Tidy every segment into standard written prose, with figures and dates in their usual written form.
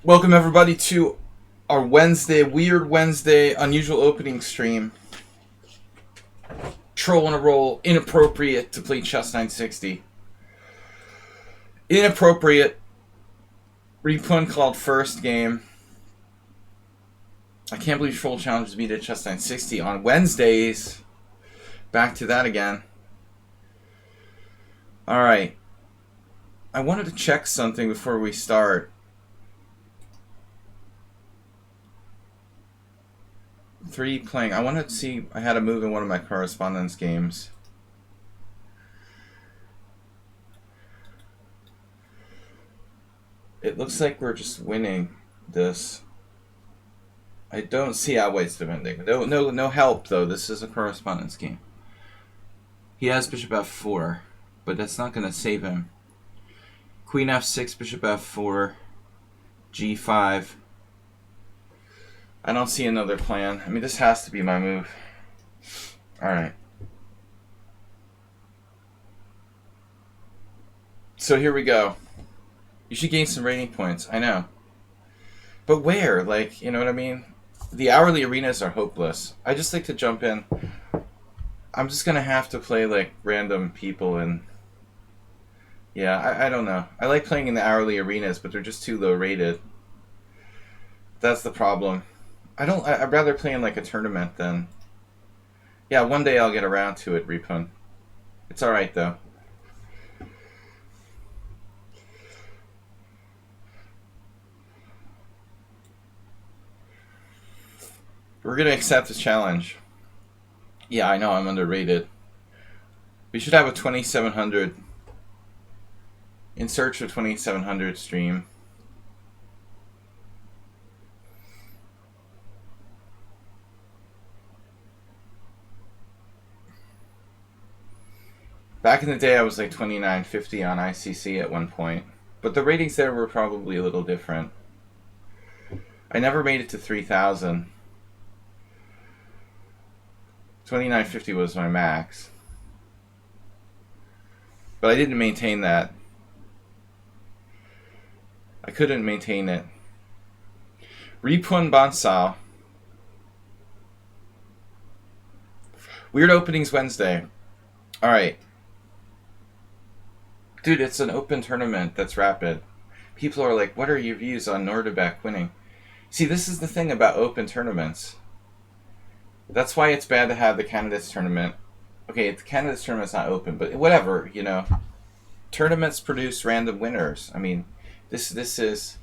Welcome everybody to our Wednesday, Weird Wednesday, unusual opening stream. Troll on a roll, inappropriate to play Chess 960. Inappropriate. Repun called first game. I can't believe Troll challenges me to Chess 960 on Wednesdays. Back to that again. Alright. I wanted to check something before we start. Three playing. I wanted to see. I had a move in one of my correspondence games. It looks like we're just winning this. I don't see how white's defending. No help though. This is a correspondence game. He has bishop f4, but that's not going to save him. Queen f6, bishop f4, g5. I don't see another plan. I mean, this has to be my move. Alright. So here we go. You should gain some rating points. I know. But where? Like, you know what I mean? The hourly arenas are hopeless. I just like to jump in. I'm just going to have to play, like, random people and... Yeah, I don't know. I like playing in the hourly arenas, but they're just too low rated. That's the problem. I'd rather play in like a tournament than... Yeah, one day I'll get around to it, Repun. It's alright though. We're gonna accept the challenge. Yeah, I know, I'm underrated. We should have a 2700 in search of 2700 stream. Back in the day, I was like 2950 on ICC at one point, but the ratings there were probably a little different. I never made it to 3000. 2950 was my max, but I didn't maintain that. I couldn't maintain it. Repun Bansal. Weird openings Wednesday. Alright. Dude, it's an open tournament that's rapid. People are like, what are your views on Nordebek winning? See, this is the thing about open tournaments. That's why it's bad to have the candidates tournament. Okay, the candidates tournament's not open, but whatever, you know. Tournaments produce random winners. I mean, this is,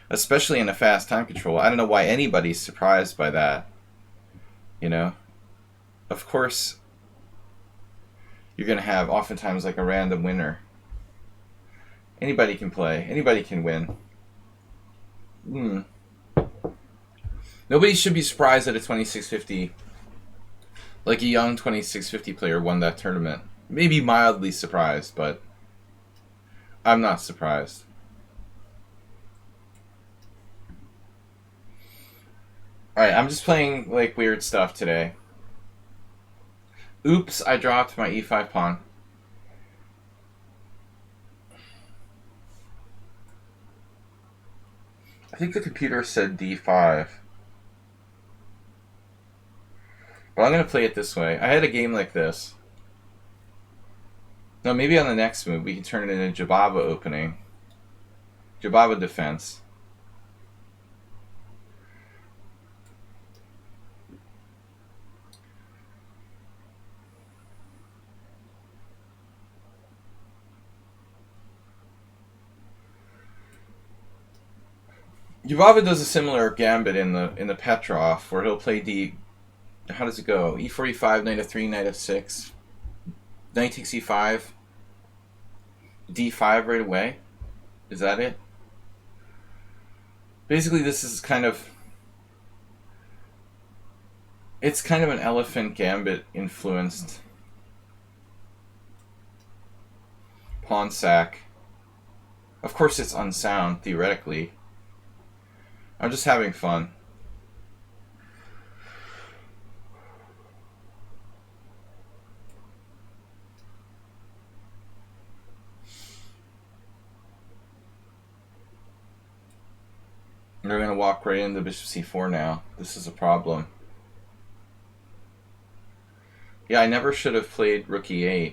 especially in a fast time control, I don't know why anybody's surprised by that. You know? Of course, you're going to have oftentimes like a random winner. Anybody can play. Anybody can win. Nobody should be surprised that a 2650, like a young 2650 player, won that tournament. Maybe mildly surprised, but I'm not surprised. Alright, I'm just playing like weird stuff today. Oops, I dropped my e5 pawn. I think the computer said d5. But I'm going to play it this way. I had a game like this. No, maybe on the next move we can turn it into Jababa opening. Jababa defense. Jababa does a similar gambit in the Petrov, where he'll play d. How does it go? e4, e5, knight f3, knight f6, knight takes e5, d5 right away. Is that it? Basically, this is kind of... It's kind of an elephant gambit influenced pawn sack. Of course, it's unsound theoretically. I'm just having fun. They're going to walk right into bishop c4 now. This is a problem. Yeah, I never should have played rook e8.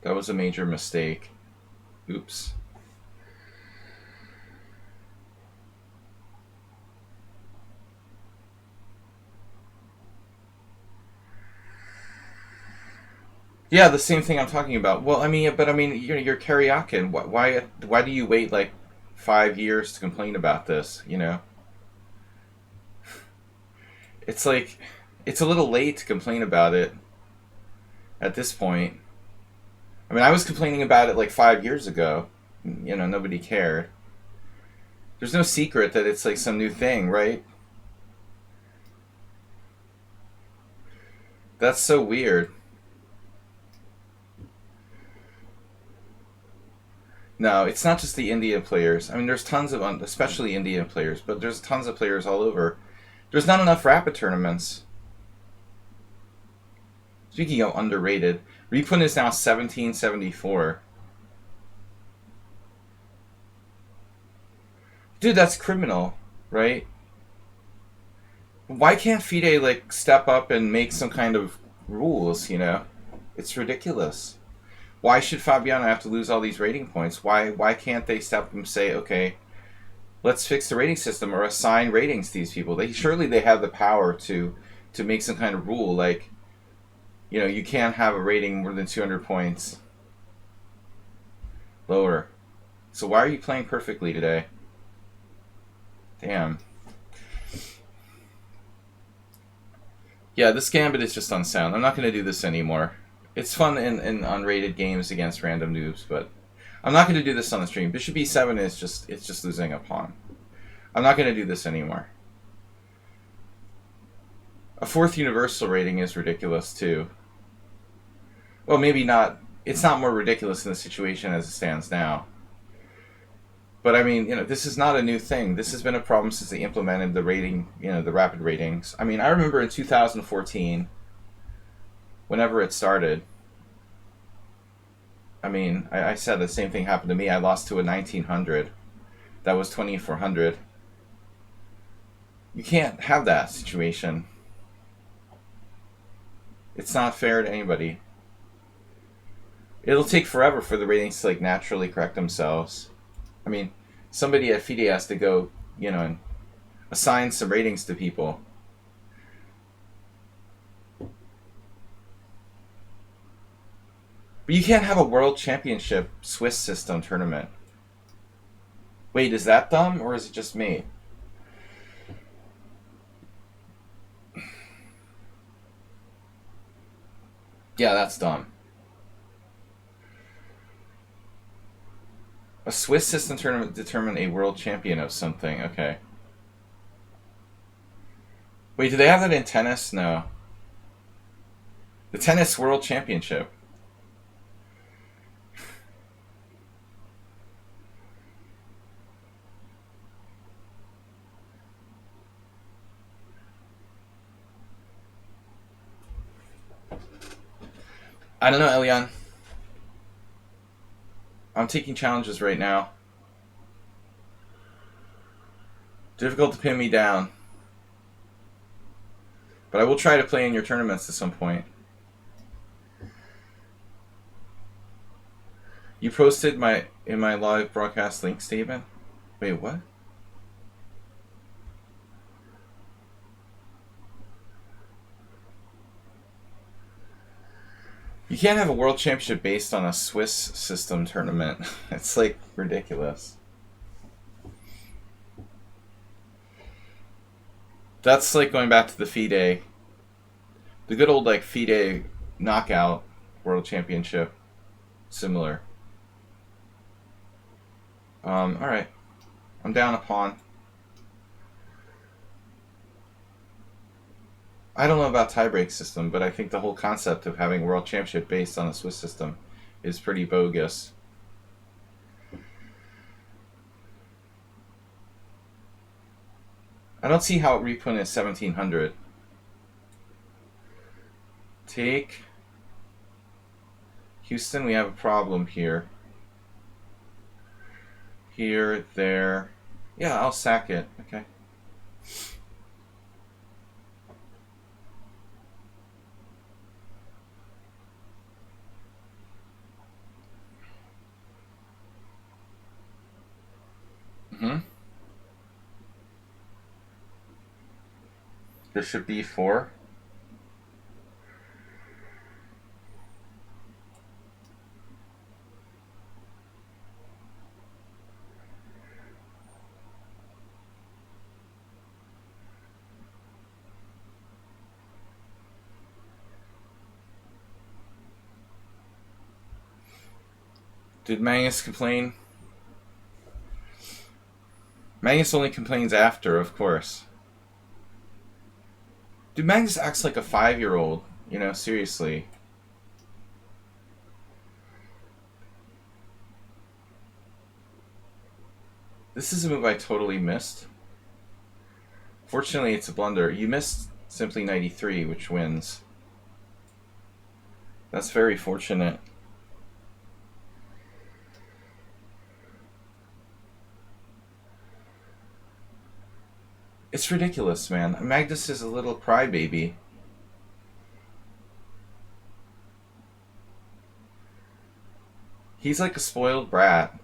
That was a major mistake. Oops. Yeah, the same thing I'm talking about. Well, I mean, but I mean, you're Karyakin. Why do you wait like 5 years to complain about this? You know, it's like it's a little late to complain about it at this point. I mean, I was complaining about it like 5 years ago. You know, nobody cared. There's no secret that it's like some new thing, right? That's so weird. No, it's not just the Indian players. I mean, there's tons of, especially Indian players, but there's tons of players all over. There's not enough rapid tournaments. Speaking of underrated, Repun is now 1774. Dude, that's criminal, right? Why can't FIDE like step up and make some kind of rules? You know, it's ridiculous. Why should Fabiano have to lose all these rating points? Why can't they step up and say, okay, let's fix the rating system or assign ratings to these people? Surely they have the power to make some kind of rule like, you know, you can't have a rating more than 200 points lower. So why are you playing perfectly today? Damn. Yeah, this gambit is just unsound. I'm not going to do this anymore. It's fun in unrated games against random noobs, but I'm not going to do this on the stream. Bishop e7 is just losing a pawn. I'm not going to do this anymore. A fourth universal rating is ridiculous too. Well, maybe not. It's not more ridiculous in the situation as it stands now. But I mean, you know, this is not a new thing. This has been a problem since they implemented the rating, you know, the rapid ratings. I mean, I remember in 2014, whenever it started, I mean, I said the same thing happened to me. I lost to a 1900. That was 2400. You can't have that situation. It's not fair to anybody. It'll take forever for the ratings to like naturally correct themselves. I mean, somebody at FIDE has to go, you know, and assign some ratings to people. But you can't have a World Championship Swiss system tournament. Wait, is that dumb or is it just me? Yeah, that's dumb. A Swiss system tournament determine a world champion of something. Okay. Wait, do they have that in tennis? No. The tennis world championship. I don't know, Elian. I'm taking challenges right now. Difficult to pin me down. But I will try to play in your tournaments at some point. You posted in my live broadcast link statement? Wait, what? You can't have a world championship based on a Swiss system tournament. It's like ridiculous. That's like going back to the FIDE. The good old like FIDE knockout world championship. Similar. Alright. I'm down a pawn. I don't know about tiebreak system, but I think the whole concept of having a world championship based on a Swiss system is pretty bogus. I don't see how Repun is 1700. Take Houston, we have a problem here. Here, there. Yeah, I'll sack it. Okay. Mm-hmm. Bishop b4. Did Magnus complain? Magnus only complains after, of course. Dude, Magnus acts like a 5-year-old. You know, seriously. This is a move I totally missed. Fortunately, it's a blunder. You missed simply knight e3, which wins. That's very fortunate. It's ridiculous, man. Magnus is a little crybaby. He's like a spoiled brat.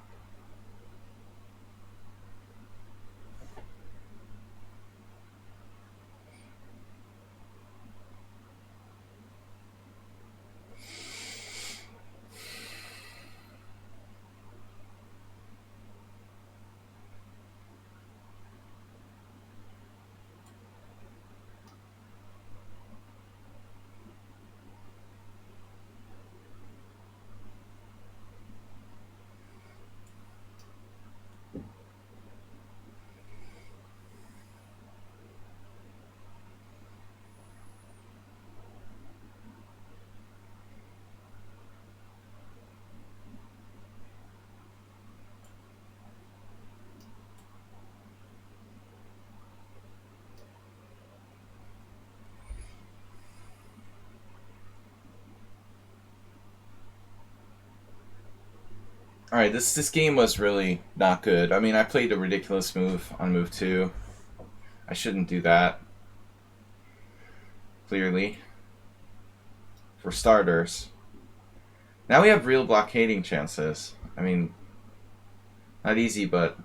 Alright, this game was really not good. I mean, I played a ridiculous move on move 2. I shouldn't do that. Clearly. For starters. Now we have real blockading chances. I mean, not easy, but...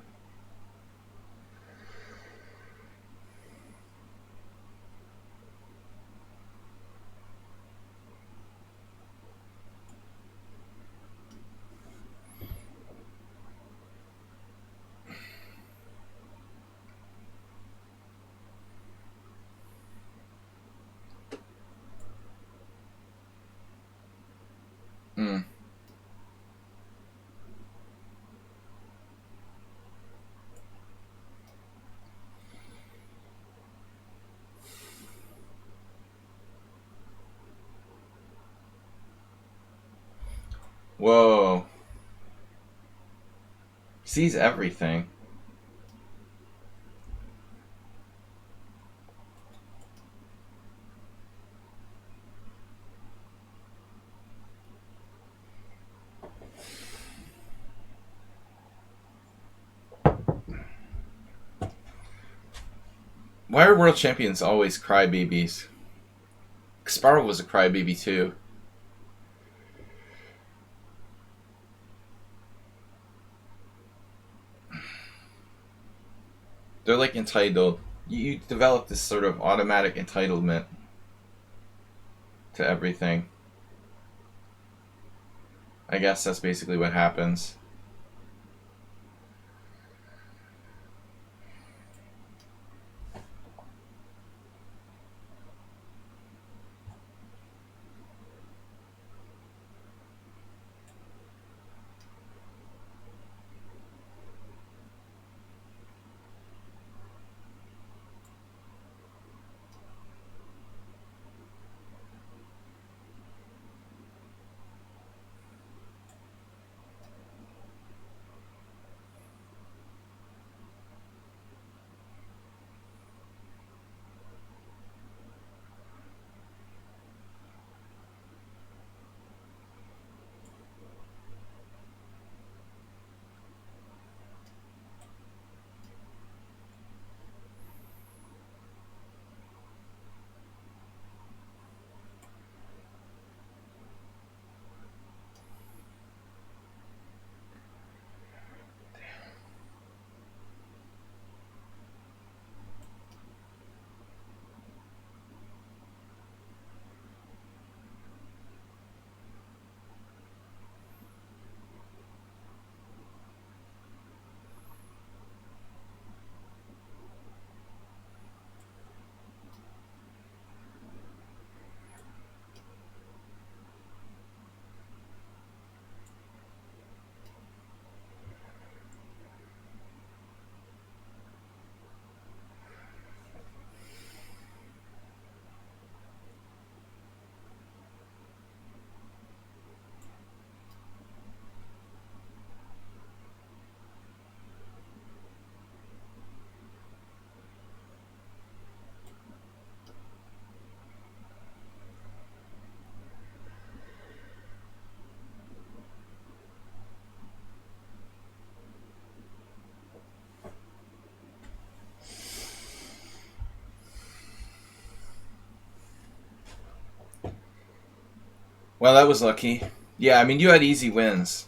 Hmm. Whoa. Sees everything. Why are world champions always crybabies? Kasparov was a crybaby too. They're like entitled. You develop this sort of automatic entitlement to everything. I guess that's basically what happens. Well, that was lucky. Yeah, I mean, you had easy wins.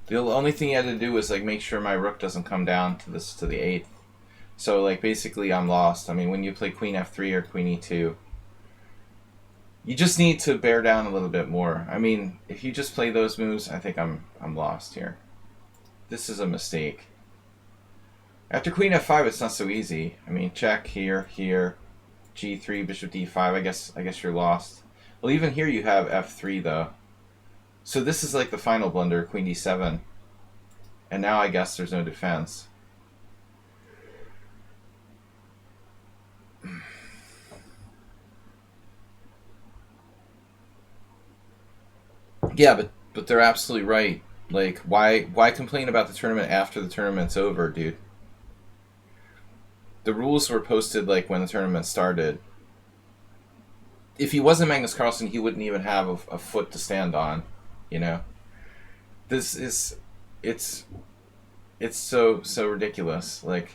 The only thing you had to do was like make sure my rook doesn't come down to this to the 8th. So like basically I'm lost. I mean, when you play queen f3 or queen e2, you just need to bear down a little bit more. I mean, if you just play those moves, I think I'm lost here. This is a mistake. After queen f5, it's not so easy. I mean, check here, here, g3, bishop d5. I guess you're lost. Well, even here you have f3 though. So this is like the final blunder, queen d7. And now I guess there's no defense. Yeah, but they're absolutely right. Like, why complain about the tournament after the tournament's over, dude? The rules were posted like when the tournament started. If he wasn't Magnus Carlsen, he wouldn't even have a foot to stand on. You know, this is it's so ridiculous. Like,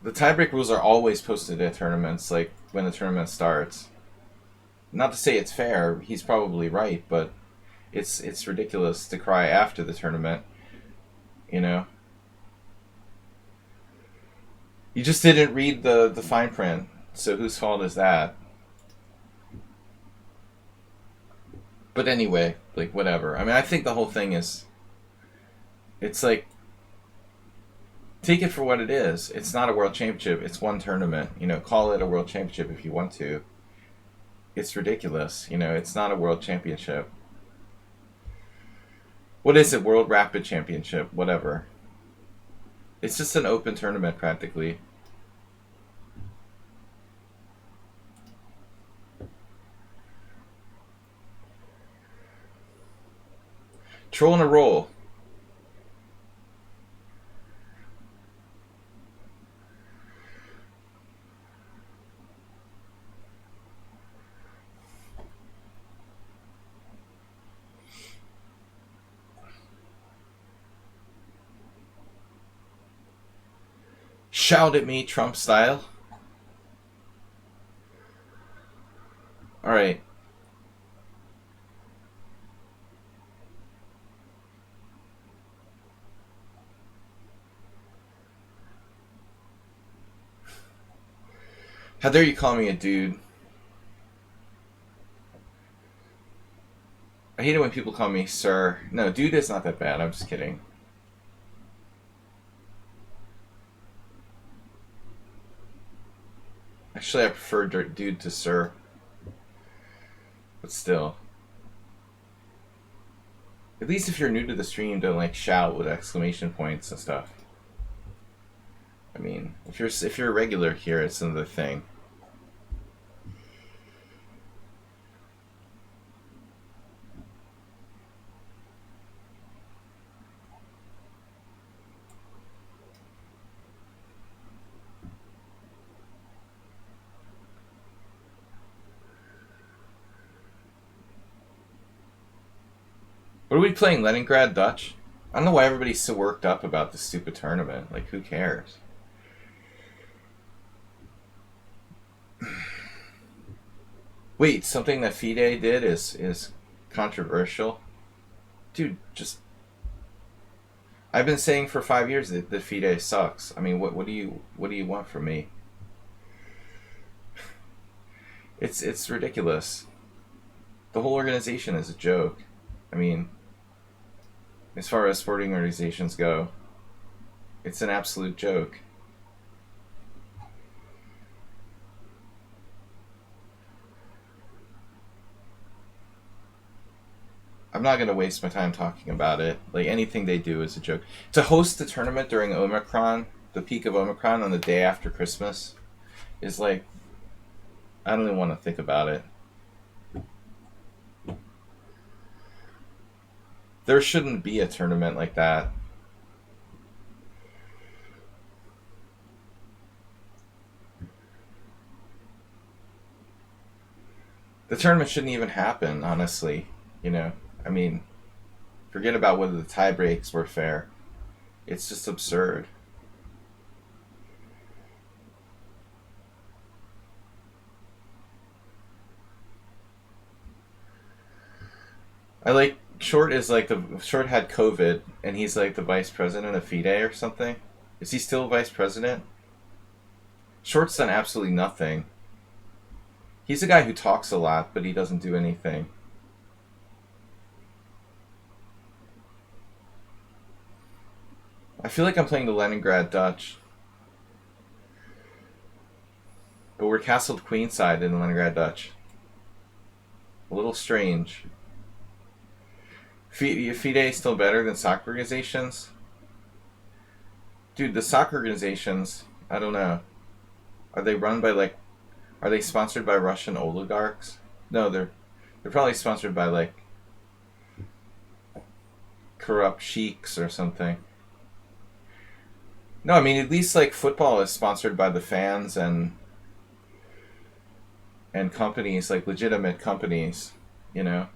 the tiebreak rules are always posted at tournaments, like when the tournament starts. Not to say it's fair, he's probably right, but it's ridiculous to cry after the tournament, you know. You just didn't read the fine print, so whose fault is that? But anyway, like, whatever. I mean, I think the whole thing is, it's like, take it for what it is. It's not a world championship, it's one tournament. You know, call it a world championship if you want to. It's ridiculous, you know, it's not a world championship. What is it? World Rapid Championship, whatever. It's just an open tournament, practically. Troll in a roll. Shout at me, Trump style. Alright. How dare you call me a dude? I hate it when people call me sir. No, dude is not that bad. I'm just kidding. Actually, I prefer dude to sir. But still. At least if you're new to the stream, don't like shout with exclamation points and stuff. I mean, if you're a regular here, it's another thing. What are we playing? Leningrad Dutch? I don't know why everybody's so worked up about this stupid tournament. Like, who cares? Wait, something that FIDE did is controversial? Dude, just... I've been saying for 5 years that FIDE sucks. I mean, what do you want from me? It's ridiculous. The whole organization is a joke. I mean, as far as sporting organizations go, it's an absolute joke. I'm not going to waste my time talking about it. Like, anything they do is a joke. To host the tournament during Omicron, the peak of Omicron on the day after Christmas, is like, I don't even want to think about it. There shouldn't be a tournament like that. The tournament shouldn't even happen, honestly. You know, I mean, forget about whether the tie breaks were fair. It's just absurd. I like Short is like the Short had COVID and he's like the vice president of FIDE or something. Is he still vice president? Short's done absolutely nothing. He's a guy who talks a lot, but he doesn't do anything. I feel like I'm playing the Leningrad Dutch. But we're castled queenside in the Leningrad Dutch. A little strange. FIDE is still better than soccer organizations? Dude, the soccer organizations, I don't know. Are they run by like... Are they sponsored by Russian oligarchs? No, they're probably sponsored by like corrupt sheiks or something. No, I mean at least like football is sponsored by the fans and companies, like legitimate companies, you know.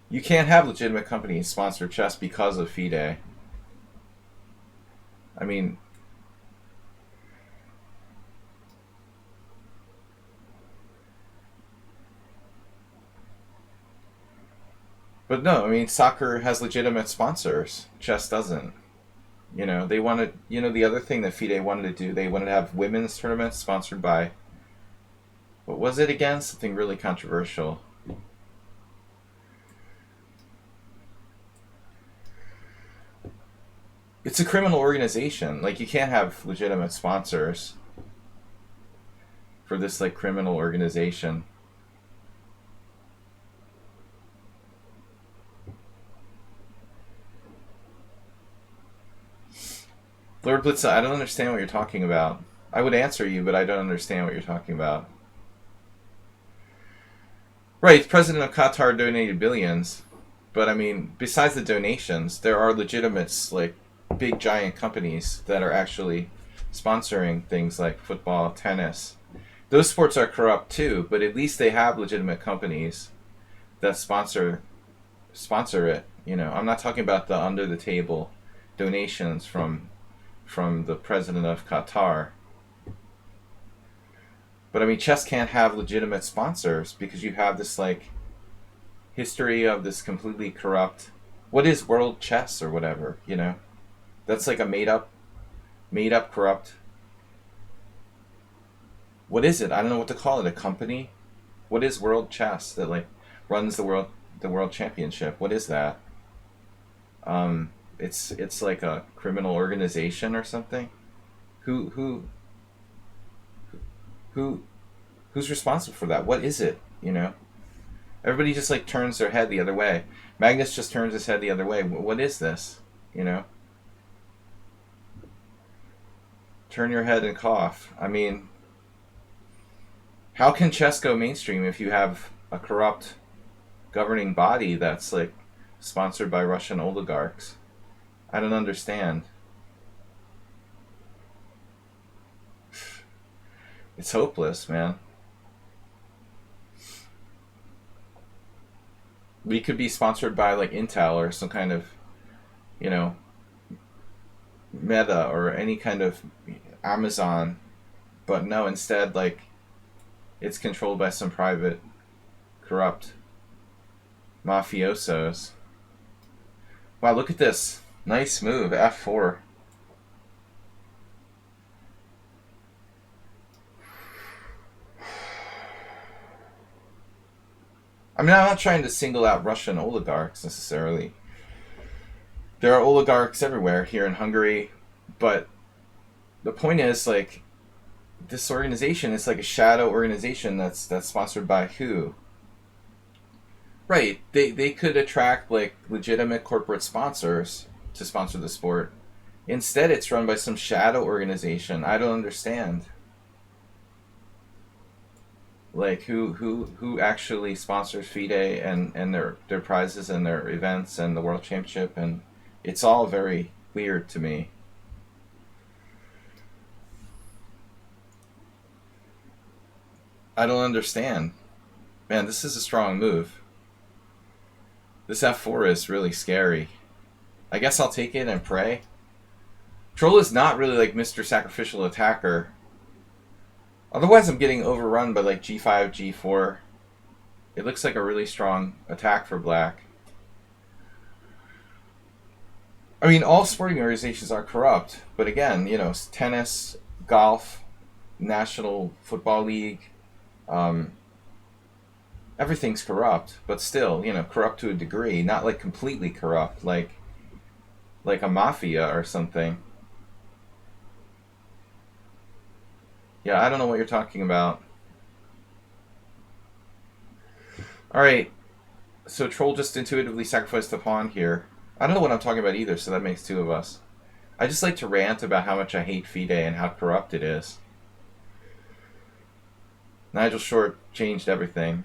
You can't have legitimate companies sponsor chess because of FIDE. I mean, but no, I mean, soccer has legitimate sponsors. Chess doesn't. You know, they wanted, you know, the other thing that FIDE wanted to do, they wanted to have women's tournaments sponsored by, what was it again? Something really controversial. It's a criminal organization. Like, you can't have legitimate sponsors for this, like, criminal organization. Lord Blitz, I don't understand what you're talking about. I would answer you, but I don't understand what you're talking about. Right, the president of Qatar donated billions, but I mean, besides the donations, there are legitimate, like, big giant companies that are actually sponsoring things like football, tennis. Those sports are corrupt too, but at least they have legitimate companies that sponsor it. You know, I'm not talking about the under the table donations from the president of Qatar. But I mean, chess can't have legitimate sponsors because you have this like history of this completely corrupt. What is world chess or whatever? You know, that's like a made up corrupt. What is it? I don't know what to call it. A company? What is world chess that like runs the world championship? What is that? It's like a criminal organization or something. Who's responsible for that? What is it? You know, everybody just like turns their head the other way. Magnus just turns his head the other way. What is this? You know, turn your head and cough. I mean, how can chess go mainstream if you have a corrupt governing body that's like sponsored by Russian oligarchs? I don't understand. It's hopeless, man. We could be sponsored by like Intel or some kind of, you know, Meta or any kind of Amazon, but no, instead like it's controlled by some private corrupt mafiosos. Wow, look at this. Nice move, F4. I mean, I'm not trying to single out Russian oligarchs necessarily. There are oligarchs everywhere here in Hungary, but the point is, like, this organization is like a shadow organization that's sponsored by who? Right, they could attract, like, legitimate corporate sponsors to sponsor the sport. Instead, it's run by some shadow organization. I don't understand. Like who actually sponsors FIDE and their prizes and their events and the World Championship, and it's all very weird to me. I don't understand. Man, this is a strong move. This F4 is really scary. I guess I'll take it and pray. Troll is not really like Mr. Sacrificial Attacker. Otherwise, I'm getting overrun by like G5, G4. It looks like a really strong attack for black. I mean, all sporting organizations are corrupt, but again, you know, tennis, golf, National Football League, um, everything's corrupt, but still, you know, corrupt to a degree, not like completely corrupt, like a mafia or something. Yeah, I don't know what you're talking about. All right, so Troll just intuitively sacrificed the pawn here. I don't know what I'm talking about either, so that makes two of us. I just like to rant about how much I hate FIDE and how corrupt it is. Nigel Short changed everything.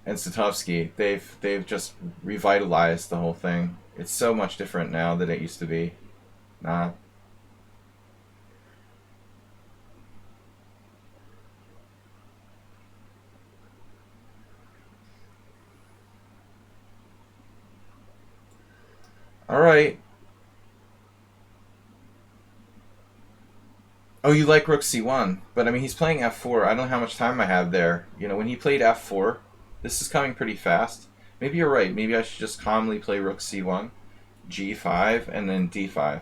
And Satovsky, they've just revitalized the whole thing. It's so much different now than it used to be. Not. All right. Oh, you like Rook C1, but I mean he's playing F4. I don't know how much time I have there. You know, when he played F4, this is coming pretty fast. Maybe you're right. Maybe I should just calmly play Rook C1, G5, and then D5.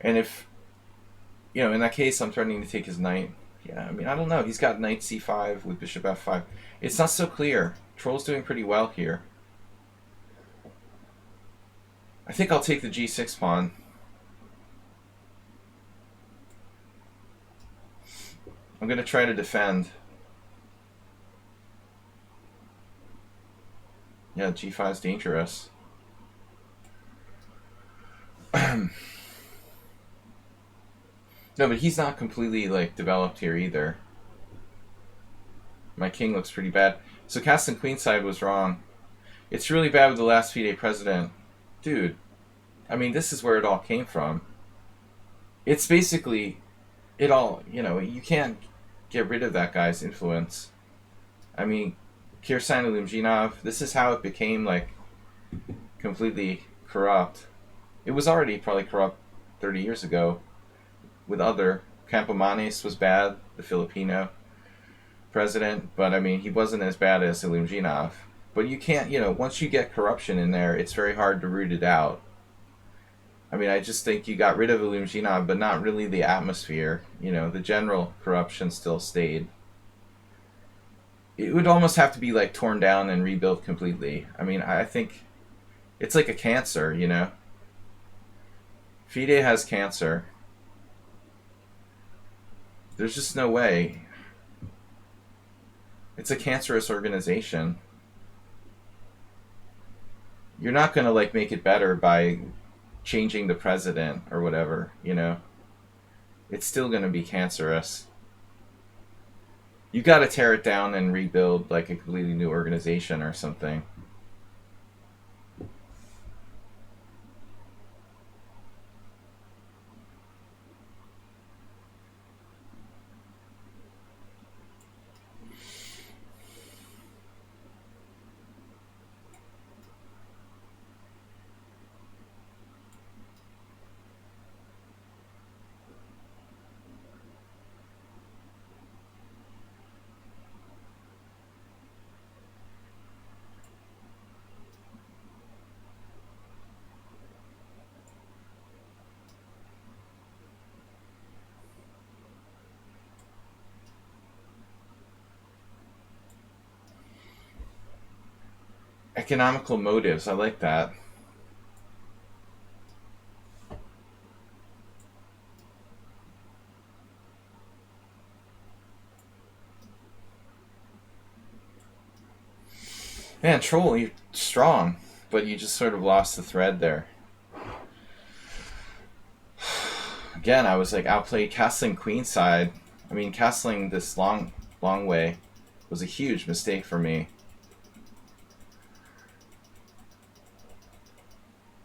And if, you know, in that case, I'm threatening to take his knight. Yeah, I mean, I don't know. He's got knight C5 with bishop F5. It's not so clear. Troll's doing pretty well here. I think I'll take the G6 pawn. I'm going to try to defend. Yeah, G5 is dangerous. No, but he's not completely like developed here either. My king looks pretty bad. So castling queenside was wrong. It's really bad with the last FIDE president. Dude, I mean, this is where it all came from. It's basically, it all, you know, you can't get rid of that guy's influence. I mean, Kirsan Ilumjinov, this is how it became, like, completely corrupt. It was already probably corrupt 30 years ago with other. Campomanes was bad, the Filipino president, but I mean, he wasn't as bad as Ilumjinov. But you can't, you know, once you get corruption in there, it's very hard to root it out. I mean, I just think you got rid of Ilumjinov, but not really the atmosphere. You know, the general corruption still stayed. It would almost have to be, like, torn down and rebuilt completely. I mean, I think it's like a cancer, you know? FIDE has cancer. There's just no way. It's a cancerous organization. You're not going to, like, make it better by changing the president or whatever, you know? It's still going to be cancerous. You got to tear it down and rebuild, like, a completely new organization or something. Economical motives, I like that. Man, Troll, you're strong, but you just sort of lost the thread there. Again, I was like outplayed castling queenside. I mean, castling this long way was a huge mistake for me.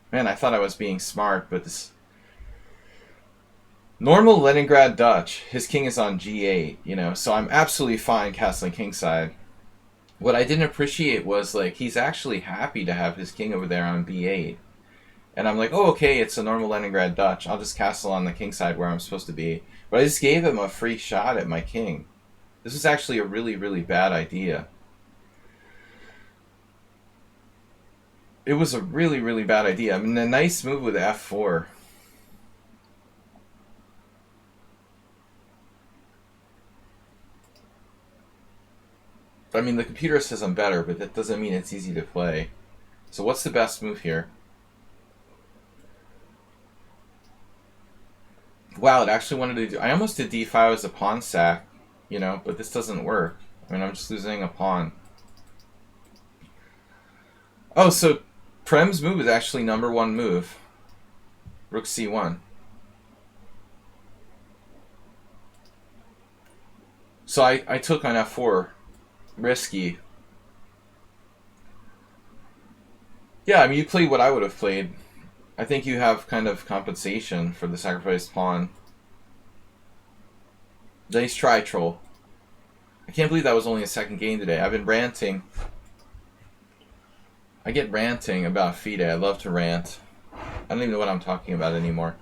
Man, I thought I was being smart, but this... Normal Leningrad Dutch, his king is on G8, you know, so I'm absolutely fine castling kingside. What I didn't appreciate was, like, he's actually happy to have his king over there on B8. And I'm like, oh, okay, it's a normal Leningrad Dutch. I'll just castle on the king side where I'm supposed to be. But I just gave him a free shot at my king. This was actually a really, really bad idea. It was a really, really bad idea. I mean, a nice move with f4. I mean, the computer says I'm better, but that doesn't mean it's easy to play. So what's the best move here? Wow, it actually wanted to do... I almost did d5 as a pawn sack, you know, but this doesn't work. I mean, I'm just losing a pawn. Oh, so Prem's move is actually #1 move. Rook c1. So I took on f4. Risky. Yeah, I mean, you played what I would have played. I think you have kind of compensation for the sacrificed pawn. Nice try, troll. I can't believe that was only a second game today. I've been ranting. I get ranting about FIDE. I love to rant. I don't even know what I'm talking about anymore.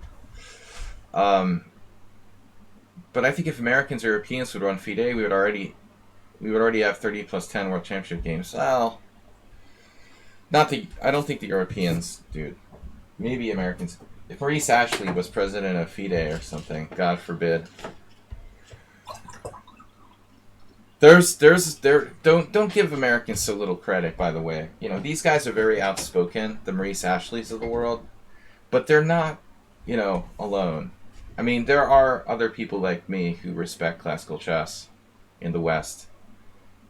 But I think if Americans or Europeans would run FIDE, we would already have 30+10 World Championship games. Well, I don't think the Europeans, dude. Maybe Americans. If Maurice Ashley was president of FIDE or something, God forbid. Don't give Americans so little credit, by the way. You know, these guys are very outspoken, the Maurice Ashleys of the world, but they're not, you know, alone. I mean, there are other people like me who respect classical chess in the West.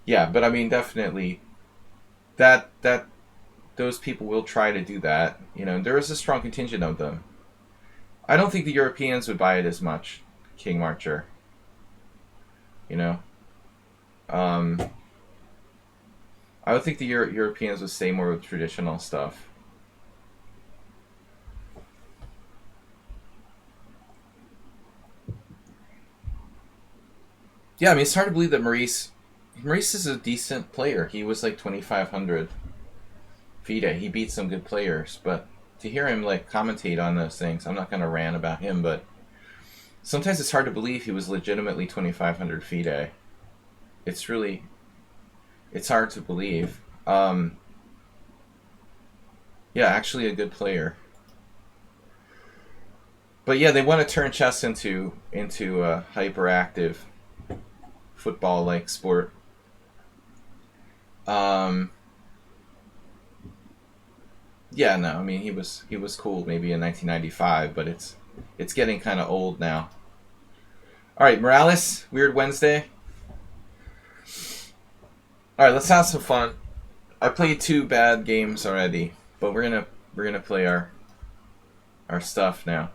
Yeah, but I mean, definitely that those people will try to do that. You know, there is a strong contingent of them. I don't think the Europeans would buy it as much, King Marcher. You know? I would think the Europeans would stay more with traditional stuff. Yeah, I mean, it's hard to believe that Maurice is a decent player. He was like 2,500 FIDE. He beat some good players, but to hear him like commentate on those things, I'm not going to rant about him, but sometimes it's hard to believe he was legitimately 2,500 FIDE. It's hard to believe. Yeah, actually a good player. But yeah, they want to turn chess into a hyperactive football-like sport. Yeah, no, I mean he was cool maybe in 1995, but it's getting kind of old now. All right, Morales, Weird Wednesday. All right, let's have some fun. I played 2 bad games already, but we're gonna play our stuff now.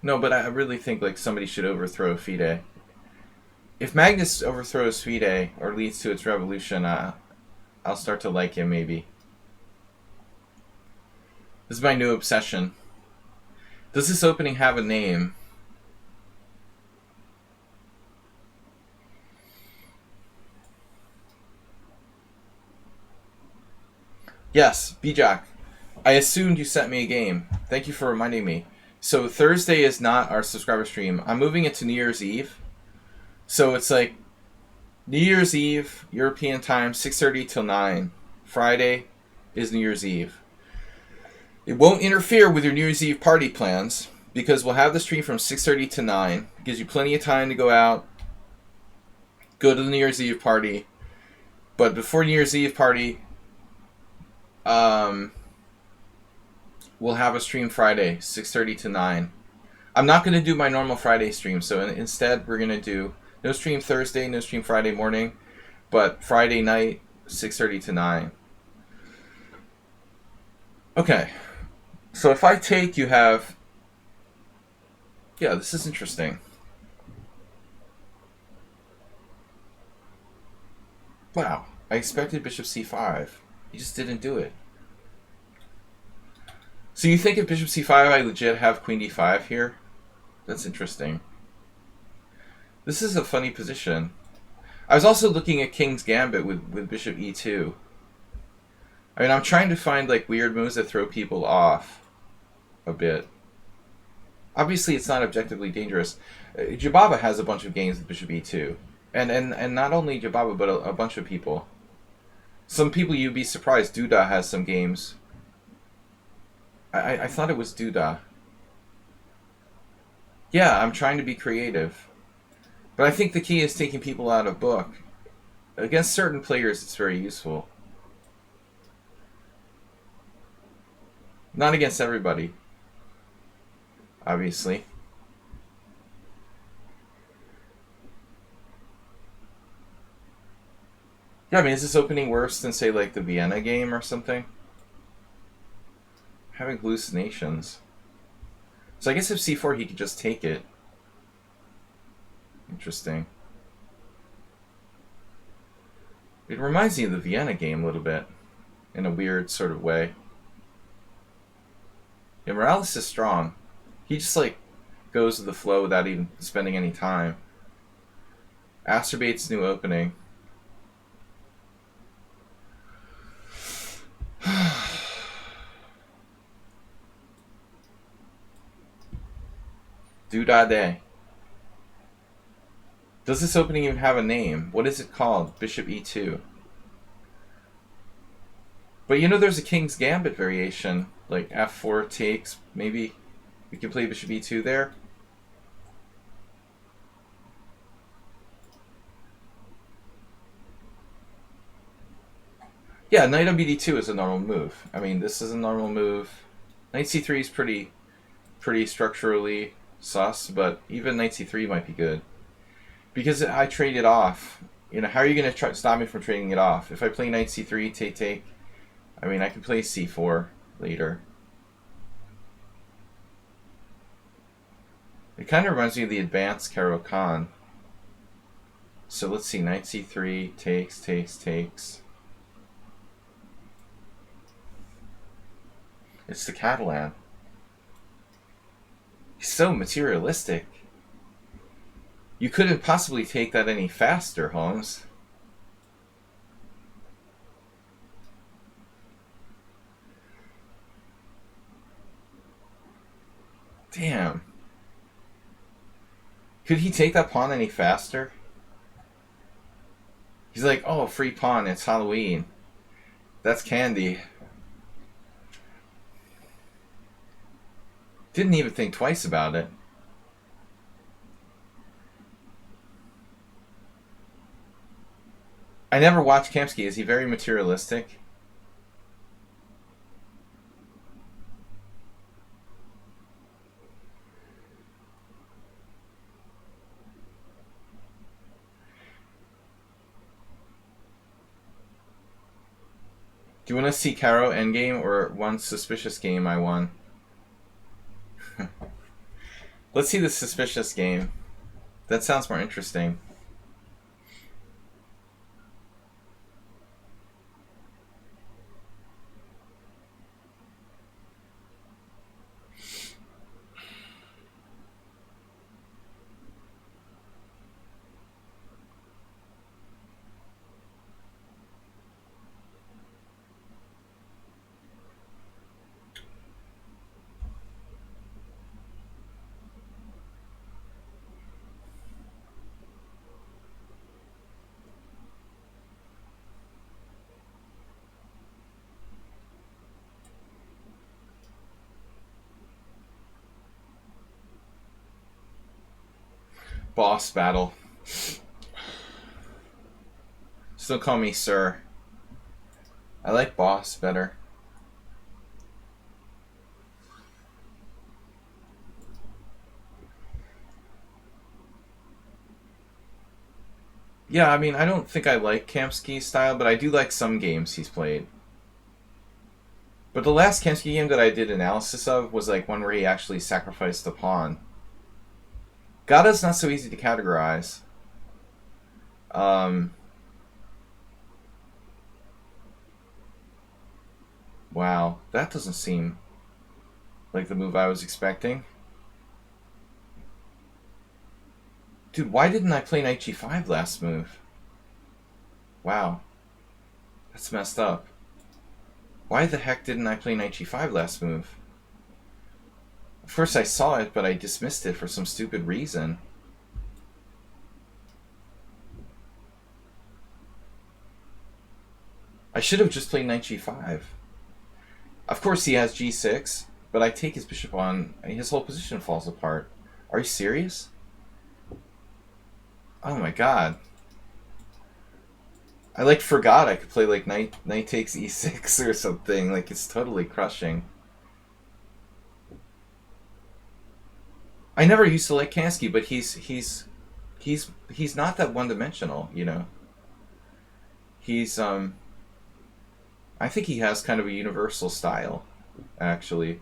No, but I really think like somebody should overthrow FIDE. If Magnus overthrows FIDE or leads to its revolution, I'll start to like him maybe. This is my new obsession. Does this opening have a name? Yes, Bijak. I assumed you sent me a game. Thank you for reminding me. So Thursday is not our subscriber stream. I'm moving it to New Year's Eve. So it's like New Year's Eve, European time, 6:30 till 9. Friday is New Year's Eve. It won't interfere with your New Year's Eve party plans because we'll have the stream from 6:30 to 9. It gives you plenty of time to go out, go to the New Year's Eve party. But before New Year's Eve party, we'll have a stream Friday, 6:30 to 9. I'm not going to do my normal Friday stream, so instead we're going to do no stream Thursday, no stream Friday morning, but Friday night, 6:30 to 9. Okay, so if I take, you have... Yeah, this is interesting. Wow, I expected bishop c5. He just didn't do it. So you think if bishop c5, I legit have queen d5 here? That's interesting. This is a funny position. I was also looking at King's Gambit with bishop e2. I mean, I'm trying to find like weird moves that throw people off a bit. Obviously, it's not objectively dangerous. Jababa has a bunch of games with bishop e2. And not only Jababa, but a bunch of people. Some people you'd be surprised. Duda has some games. I thought it was Duda. Yeah, I'm trying to be creative. But I think the key is taking people out of book. Against certain players, it's very useful. Not against everybody. Obviously. Yeah, I mean, is this opening worse than, say, like the Vienna game or something? Having hallucinations. So I guess if c4, he could just take it. Interesting. It reminds me of the Vienna game a little bit. In a weird sort of way. Yeah, Morales is strong. He just, like, goes with the flow without even spending any time. Acerbates new opening. Dudade. Does this opening even have a name? What is it called? Bishop e2. But you know there's a King's Gambit variation. Like f4 takes. Maybe we can play bishop e2 there. Yeah, knight on bd2 is a normal move. I mean, this is a normal move. Knight c3 is pretty structurally sus, but even knight c3 might be good. Because I trade it off. You know, how are you going to stop me from trading it off? If I play knight c3, take, I mean, I can play c4 later. It kind of reminds me of the advanced Caro-Kann. So let's see, knight c3, takes. It's the Catalan. He's so materialistic. You couldn't possibly take that any faster, Holmes. Damn. Could he take that pawn any faster? He's like, oh, free pawn, it's Halloween. That's candy. Didn't even think twice about it. I never watched Kamsky. Is he very materialistic? Do you want to see Caro endgame or one suspicious game I won? Let's see the suspicious game. That sounds more interesting. Boss battle. Still call me sir. I like boss better. Yeah, I mean, I don't think I like Kamsky's style, but I do like some games he's played. But the last Kamsky game that I did analysis of was like one where he actually sacrificed the pawn. Gada's not so easy to categorize. Wow, that doesn't seem like the move I was expecting. Dude, why didn't I play knight g5 last move? Wow. That's messed up. Why the heck didn't I play knight g5 last move? First I saw it, but I dismissed it for some stupid reason. I should have just played knight g5. Of course he has g6, but I take his bishop on, and his whole position falls apart. Are you serious? Oh my god. I like forgot I could play like knight takes e6 or something. Like it's totally crushing. I never used to like Kansky, but he's not that one-dimensional, you know. He's I think he has kind of a universal style, actually.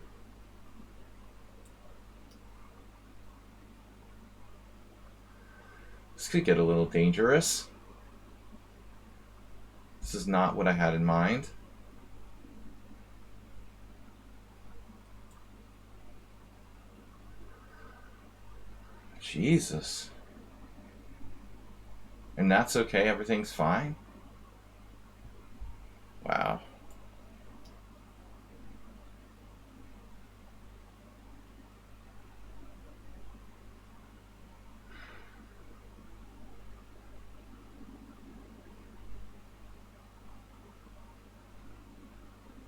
This could get a little dangerous. This is not what I had in mind. Jesus. And that's okay, everything's fine? Wow.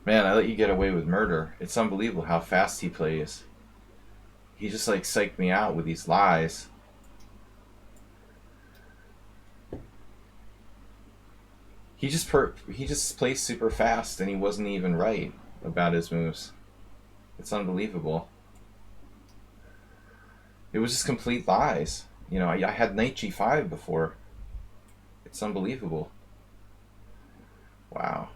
Man, I let you get away with murder. It's unbelievable how fast he plays. He just like psyched me out with these lies. He just plays super fast, and he wasn't even right about his moves. It's unbelievable. It was just complete lies. You know, I had knight g5 before. It's unbelievable. Wow.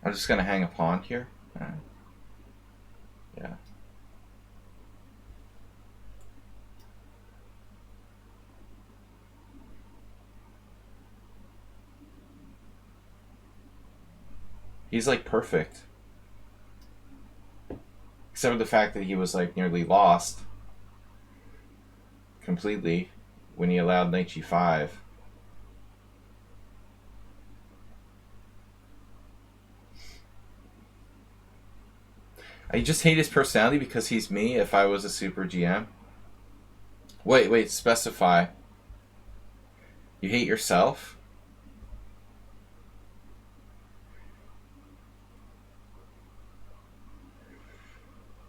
I'm just going to hang a pawn here. Yeah. He's like perfect. Except for the fact that he was like nearly lost completely when he allowed knight g5. I just hate his personality because he's me if I was a super GM. Wait, specify. You hate yourself?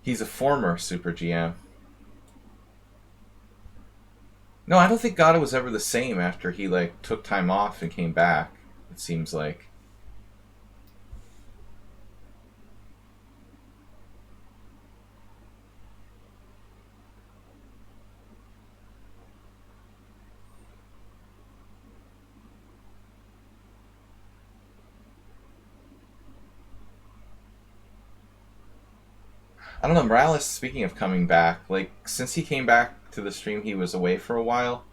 He's a former super GM. No, I don't think Gata was ever the same after he like took time off and came back. It seems like. I don't know, Morales, speaking of coming back, like, since he came back to the stream, he was away for a while.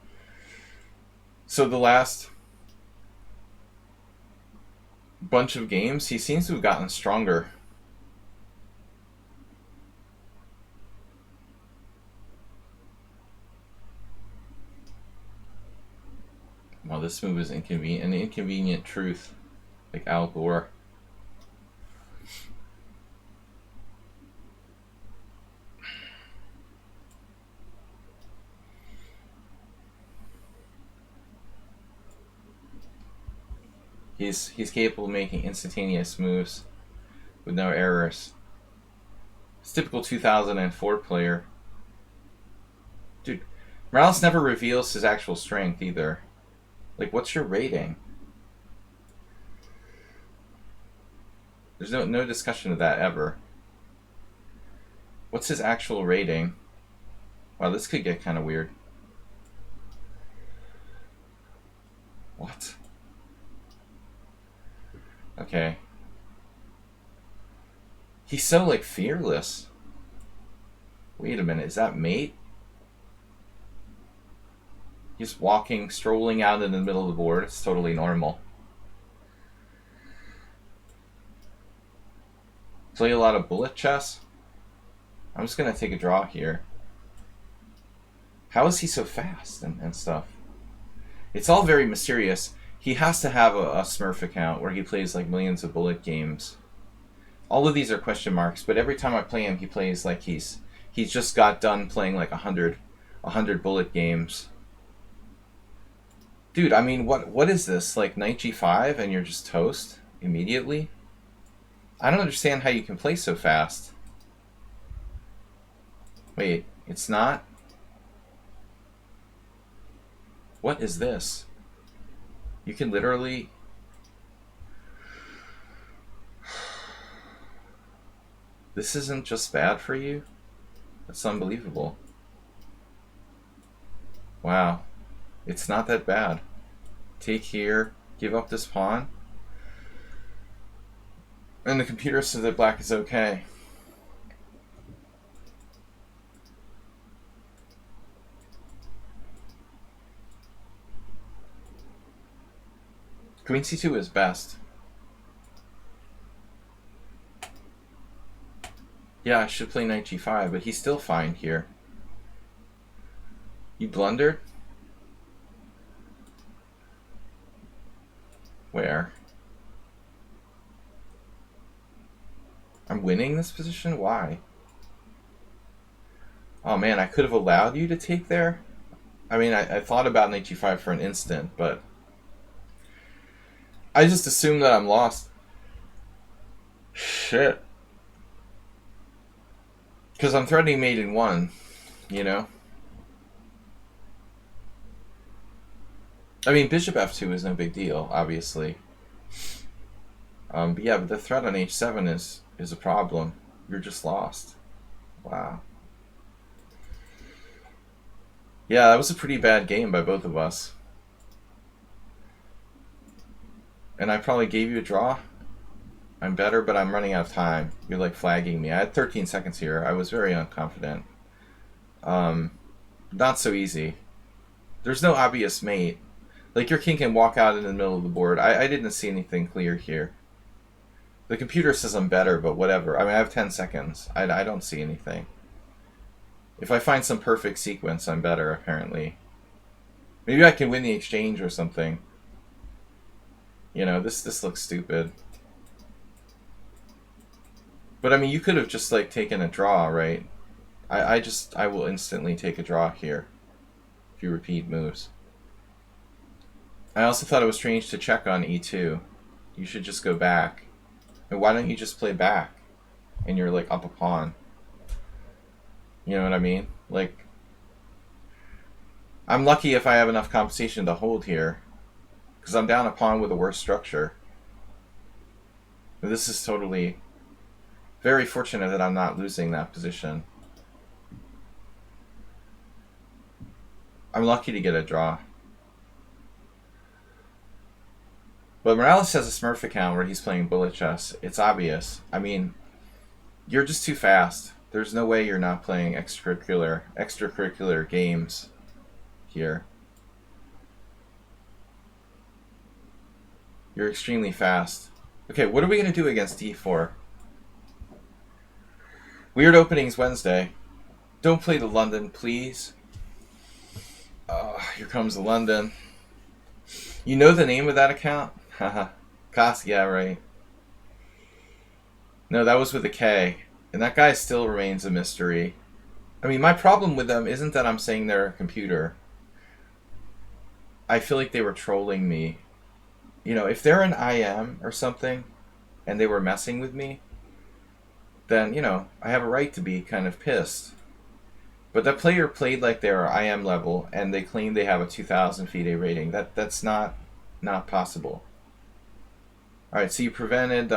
So the last bunch of games, he seems to have gotten stronger. Well, this move is an inconvenient truth, like Al Gore. He's capable of making instantaneous moves with no errors. It's typical 2004 player. Dude, Morales never reveals his actual strength either. Like, what's your rating? There's no discussion of that ever. What's his actual rating? Wow, this could get kind of weird. What? Okay. He's so, like, fearless. Wait a minute, is that mate? He's walking, strolling out in the middle of the board. It's totally normal. Play a lot of bullet chess. I'm just gonna take a draw here. How is he so fast and stuff? It's all very mysterious. He has to have a Smurf account where he plays like millions of bullet games. All of these are question marks, but every time I play him, he plays like he's just got done playing like 100 bullet games. Dude, I mean, what is this? Like knight g5 and you're just toast immediately? I don't understand how you can play so fast. Wait, it's not? What is this? You can literally... This isn't just bad for you? That's unbelievable. Wow. It's not that bad. Take here, give up this pawn. And the computer says that black is okay. Queen c2 is best. Yeah, I should play knight g5, but he's still fine here. You blundered? Where? I'm winning this position? Why? Oh man, I could have allowed you to take there? I mean, I thought about knight g5 for an instant, but... I just assumed that I'm lost. Shit. Because I'm threatening mate in 1, you know? I mean, bishop f2 is no big deal, obviously. But yeah, but the threat on h7 is a problem. You're just lost. Wow. Yeah, that was a pretty bad game by both of us. And I probably gave you a draw. I'm better, but I'm running out of time. You're like flagging me. I had 13 seconds here. I was very unconfident. Not so easy. There's no obvious mate. Like, your king can walk out in the middle of the board. I didn't see anything clear here. The computer says I'm better, but whatever. I mean, I have 10 seconds. I don't see anything. If I find some perfect sequence, I'm better, apparently. Maybe I can win the exchange or something. You know, this looks stupid. But I mean, you could have just like taken a draw, right? I will instantly take a draw here if you repeat moves. I also thought it was strange to check on e2. You should just go back. And why don't you just play back? And you're like up a pawn. You know what I mean? Like, I'm lucky if I have enough compensation to hold here, because I'm down a pawn with a worse structure. This is totally very fortunate that I'm not losing that position. I'm lucky to get a draw. But Morales has a Smurf account where he's playing bullet chess. It's obvious. I mean, you're just too fast. There's no way you're not playing extracurricular games here. You're extremely fast. Okay, what are we going to do against d4? Weird Openings Wednesday. Don't play the London, please. Here comes the London. You know the name of that account? Haha. Koss, yeah, right. No, that was with a K. And that guy still remains a mystery. I mean, my problem with them isn't that I'm saying they're a computer. I feel like they were trolling me. You know, if they're an IM or something, and they were messing with me, then, you know, I have a right to be kind of pissed. But that player played like they're IM level, and they claim they have a 2,000 FIDE rating. That's not possible. Alright, so you prevented...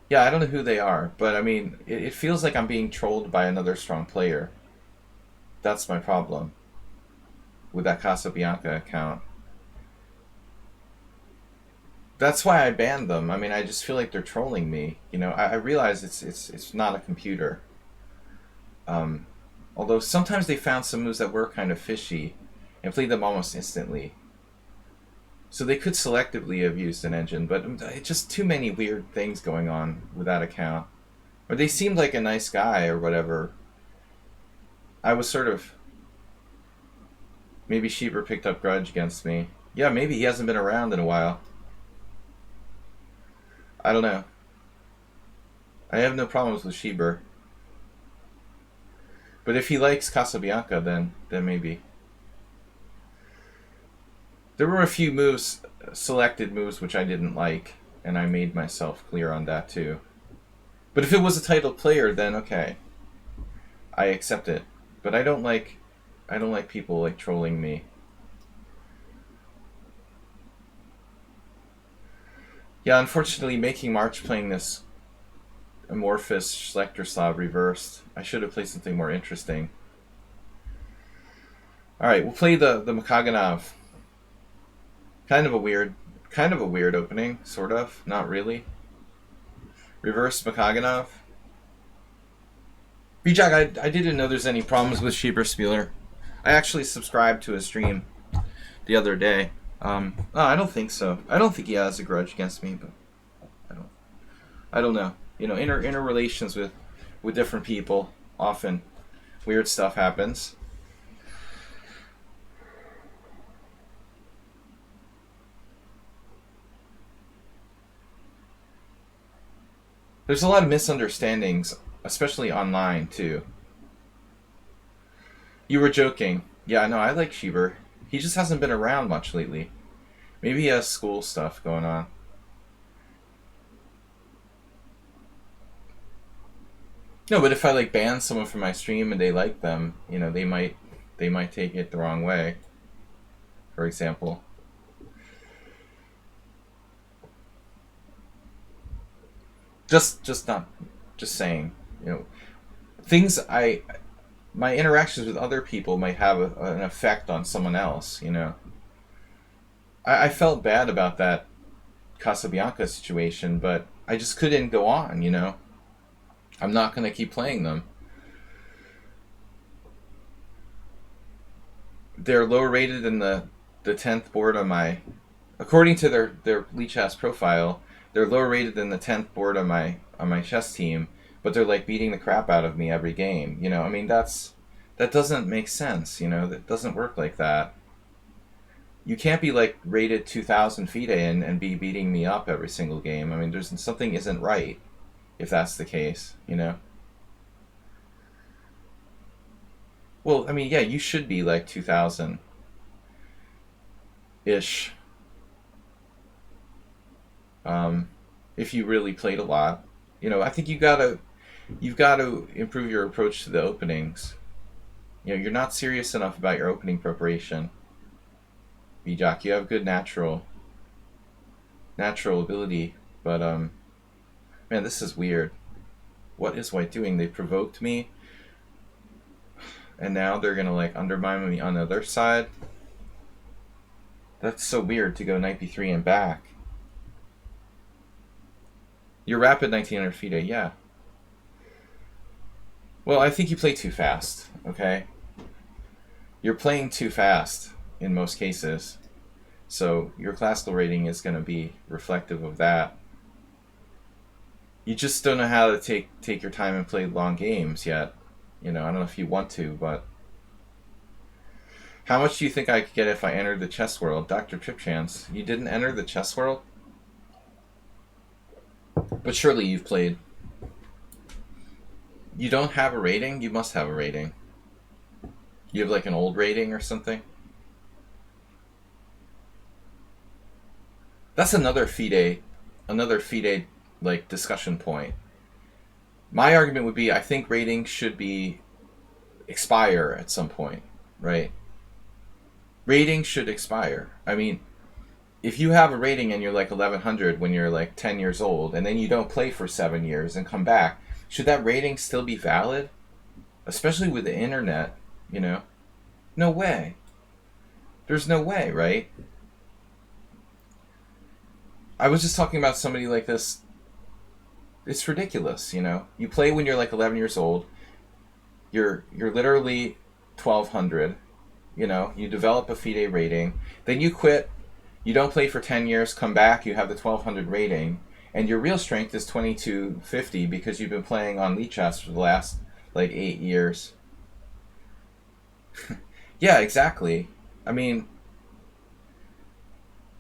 Yeah, I don't know who they are, but I mean, it feels like I'm being trolled by another strong player. That's my problem with that Casabianca account. That's why I banned them. I mean, I just feel like they're trolling me. You know, I realize it's not a computer. Although sometimes they found some moves that were kind of fishy and played them almost instantly. So they could selectively have used an engine, but it's just too many weird things going on with that account. Or they seemed like a nice guy or whatever. I was sort of... Maybe Schieber picked up grudge against me. Yeah, maybe he hasn't been around in a while. I don't know. I have no problems with Schieber. But if he likes Casabianca, then maybe. There were a few moves, selected moves, which I didn't like, and I made myself clear on that too. But if it was a titled player, then okay, I accept it. But I don't like people like trolling me. Yeah, unfortunately, making March playing this amorphous Schlechter-Slav reversed. I should have played something more interesting. All right, we'll play the Makaganov. Kind of a weird opening, sort of. Not really. Reverse Makaganov. Bijak, I didn't know there's any problems with Schieber Spieler. I actually subscribed to his stream the other day. No, I don't think so. I don't think he has a grudge against me, but I don't know. You know, inner relations with different people, often weird stuff happens. There's a lot of misunderstandings, especially online, too. You were joking. Yeah, no, I like Schieber. He just hasn't been around much lately. Maybe he has school stuff going on. No, but if I like ban someone from my stream and they like them, you know, they might take it the wrong way. For example. Just saying, you know, things my interactions with other people might have an effect on someone else, you know. I felt bad about that Casabianca situation, but I just couldn't go on, you know. I'm not going to keep playing them. They're lower rated than the 10th board on my... According to their lichess profile, they're lower rated than the 10th board on my chess team, but they're like beating the crap out of me every game. You know, I mean, that doesn't make sense, you know. That doesn't work like that. You can't be like rated 2,000 FIDE and be beating me up every single game. I mean, there's something isn't right if that's the case, you know. Well, I mean, yeah, you should be like 2,000 ish. If you really played a lot, you know, I think you've got to improve your approach to the openings. You know, you're not serious enough about your opening preparation. Bijak, you have good natural ability, but man, this is weird. What is white doing? They provoked me, and now they're gonna like undermine me on the other side. That's so weird to go knight b3 and back. You're rapid 1900 FIDE, yeah. Well, I think you play too fast, okay? You're playing too fast in most cases. So your classical rating is going to be reflective of that. You just don't know how to take your time and play long games yet. You know, I don't know if you want to, but... How much do you think I could get if I entered the chess world? Dr. Tripchance, you didn't enter the chess world? But surely you've played. You don't have a rating? You must have a rating. You have like an old rating or something? That's another FIDE like discussion point. My argument would be I think ratings should be expire at some point, right? Ratings should expire. I mean, if you have a rating and you're like 1100 when you're like 10 years old and then you don't play for 7 years and come back, should that rating still be valid? Especially with the internet, you know? No way. There's no way, right? I was just talking about somebody like this. It's ridiculous, you know? You play when you're like 11 years old. You're literally 1200, you know? You develop a FIDE rating. Then you quit. You don't play for 10 years, come back, you have the 1200 rating, and your real strength is 2250 because you've been playing on lichess for the last, like, 8 years. Yeah, exactly. I mean,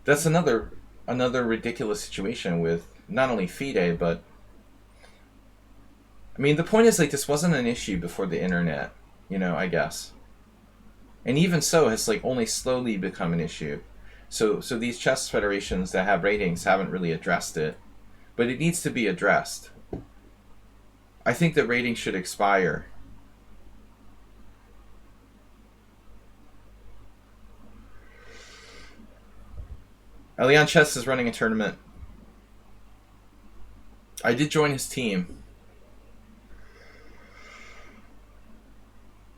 that's another ridiculous situation with not only FIDE, but I mean, the point is like this wasn't an issue before the internet, I guess. And even so, it's like only slowly become an issue. So these chess federations that have ratings haven't really addressed it, but it needs to be addressed. I think that ratings should expire. Allianz Chess is running a tournament. I did join his team.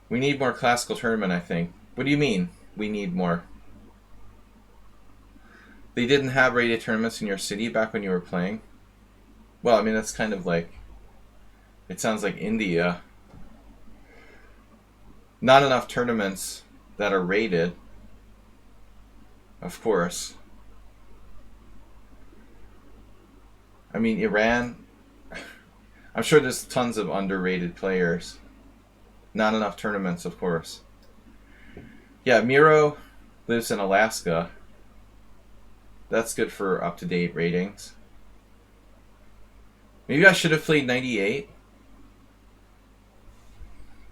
We need more classical tournament, I think. What do you mean, we need more? They didn't have rated tournaments in your city back when you were playing? Well, I mean, that's kind of like... It sounds like India. Not enough tournaments that are rated. Of course. I mean, Iran... I'm sure there's tons of underrated players. Not enough tournaments, of course. Yeah, Miro lives in Alaska. That's good for up-to-date ratings. Maybe I should have played 98.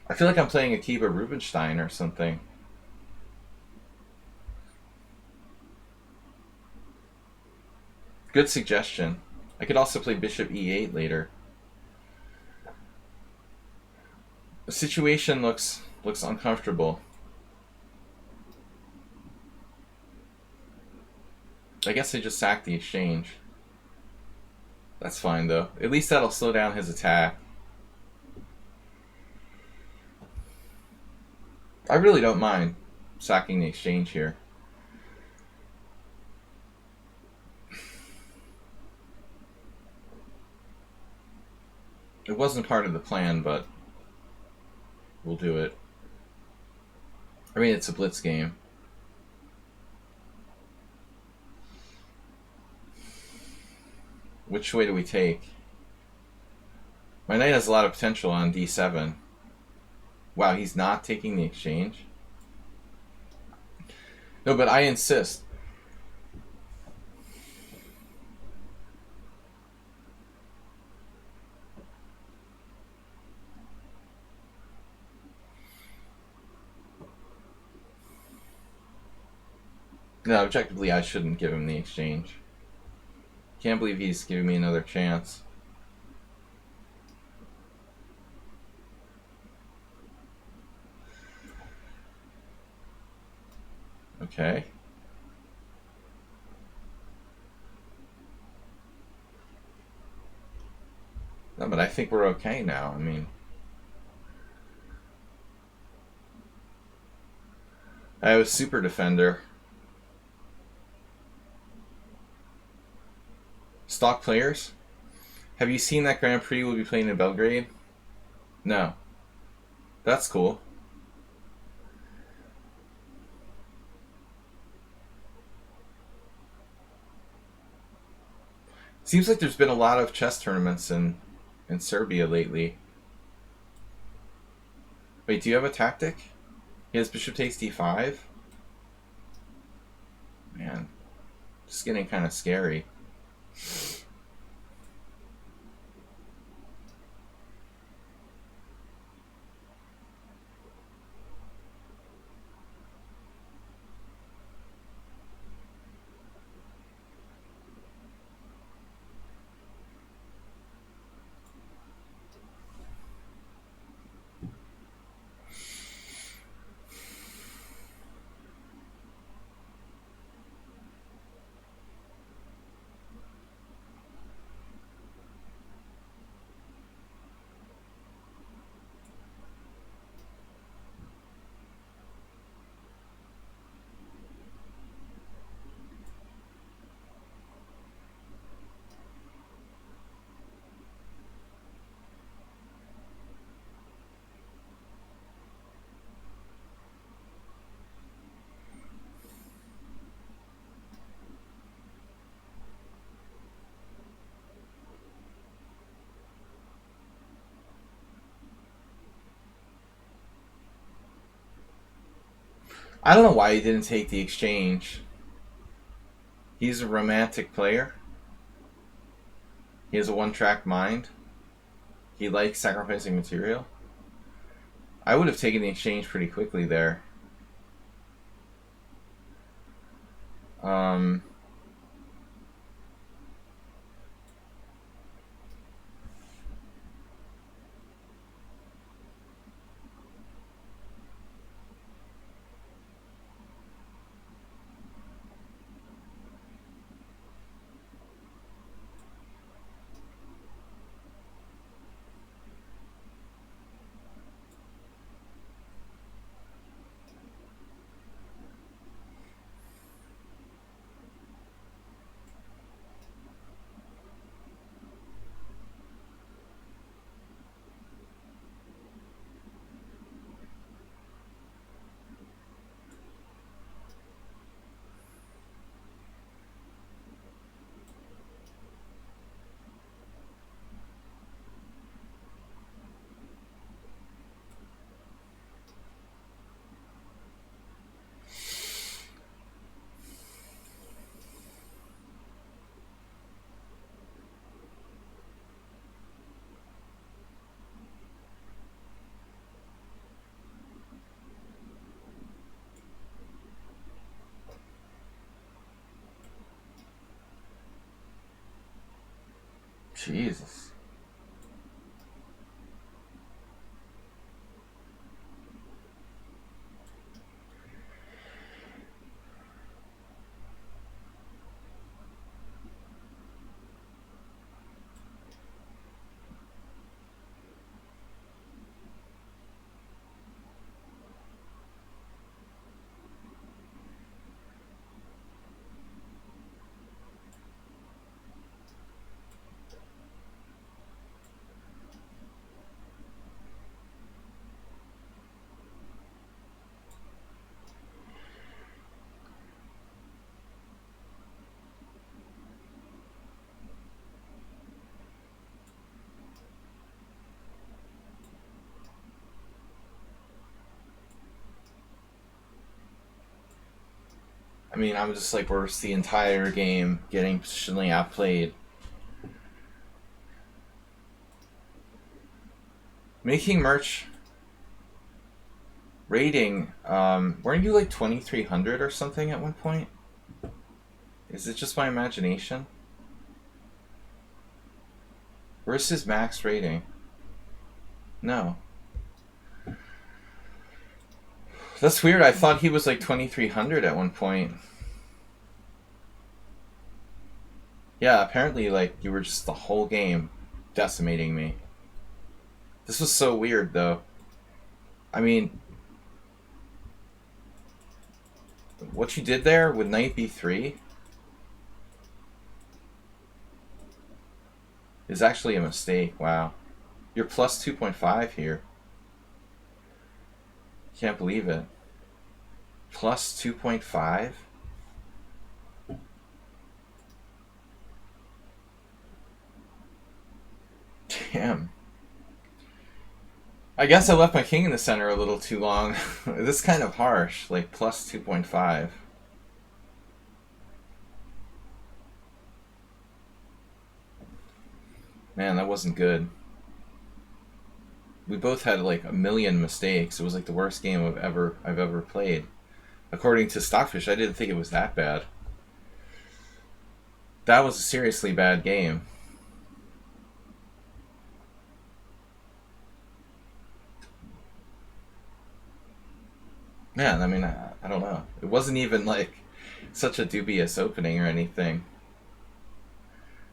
I feel like I'm playing Akiba Rubinstein or something. Good suggestion. I could also play Bishop E8 later. The situation looks uncomfortable. I guess they just sacked the exchange. That's fine though. At least that'll slow down his attack. I really don't mind sacking the exchange here. It wasn't part of the plan, but we'll do it. I mean, it's a blitz game. Which way do we take? My knight has a lot of potential on d7. Wow, he's not taking the exchange? No, but I insist. No, objectively, I shouldn't give him the exchange. Can't believe he's giving me another chance. Okay. No, but I think we're okay now. I mean, I have a super defender. Stock players? Have you seen that Grand Prix we'll be playing in Belgrade? No. That's cool. Seems like there's been a lot of chess tournaments in Serbia lately. Wait, do you have a tactic? He has bishop takes d5? Man, it's getting kind of scary. I don't know why he didn't take the exchange. He's a romantic player. He has a one-track mind. He likes sacrificing material. I would have taken the exchange pretty quickly there. Jesus. I mean, I'm just like worse the entire game, getting positionally outplayed. Making merch rating, weren't you like 2300 or something at one point? Is it just my imagination? Where's his max rating? No. That's weird. I thought he was like 2300 at one point. Yeah, apparently like you were just the whole game decimating me. This was so weird though. I mean, what you did there with knight b3 is actually a mistake. Wow. You're plus 2.5 here. Can't believe it. Plus 2.5? Damn. I guess I left my king in the center a little too long. This is kind of harsh, like plus 2.5. Man, that wasn't good. We both had like a million mistakes. It was like the worst game I've ever played. According to Stockfish, I didn't think it was that bad. That was a seriously bad game. Man, I mean, I don't know. It wasn't even like such a dubious opening or anything.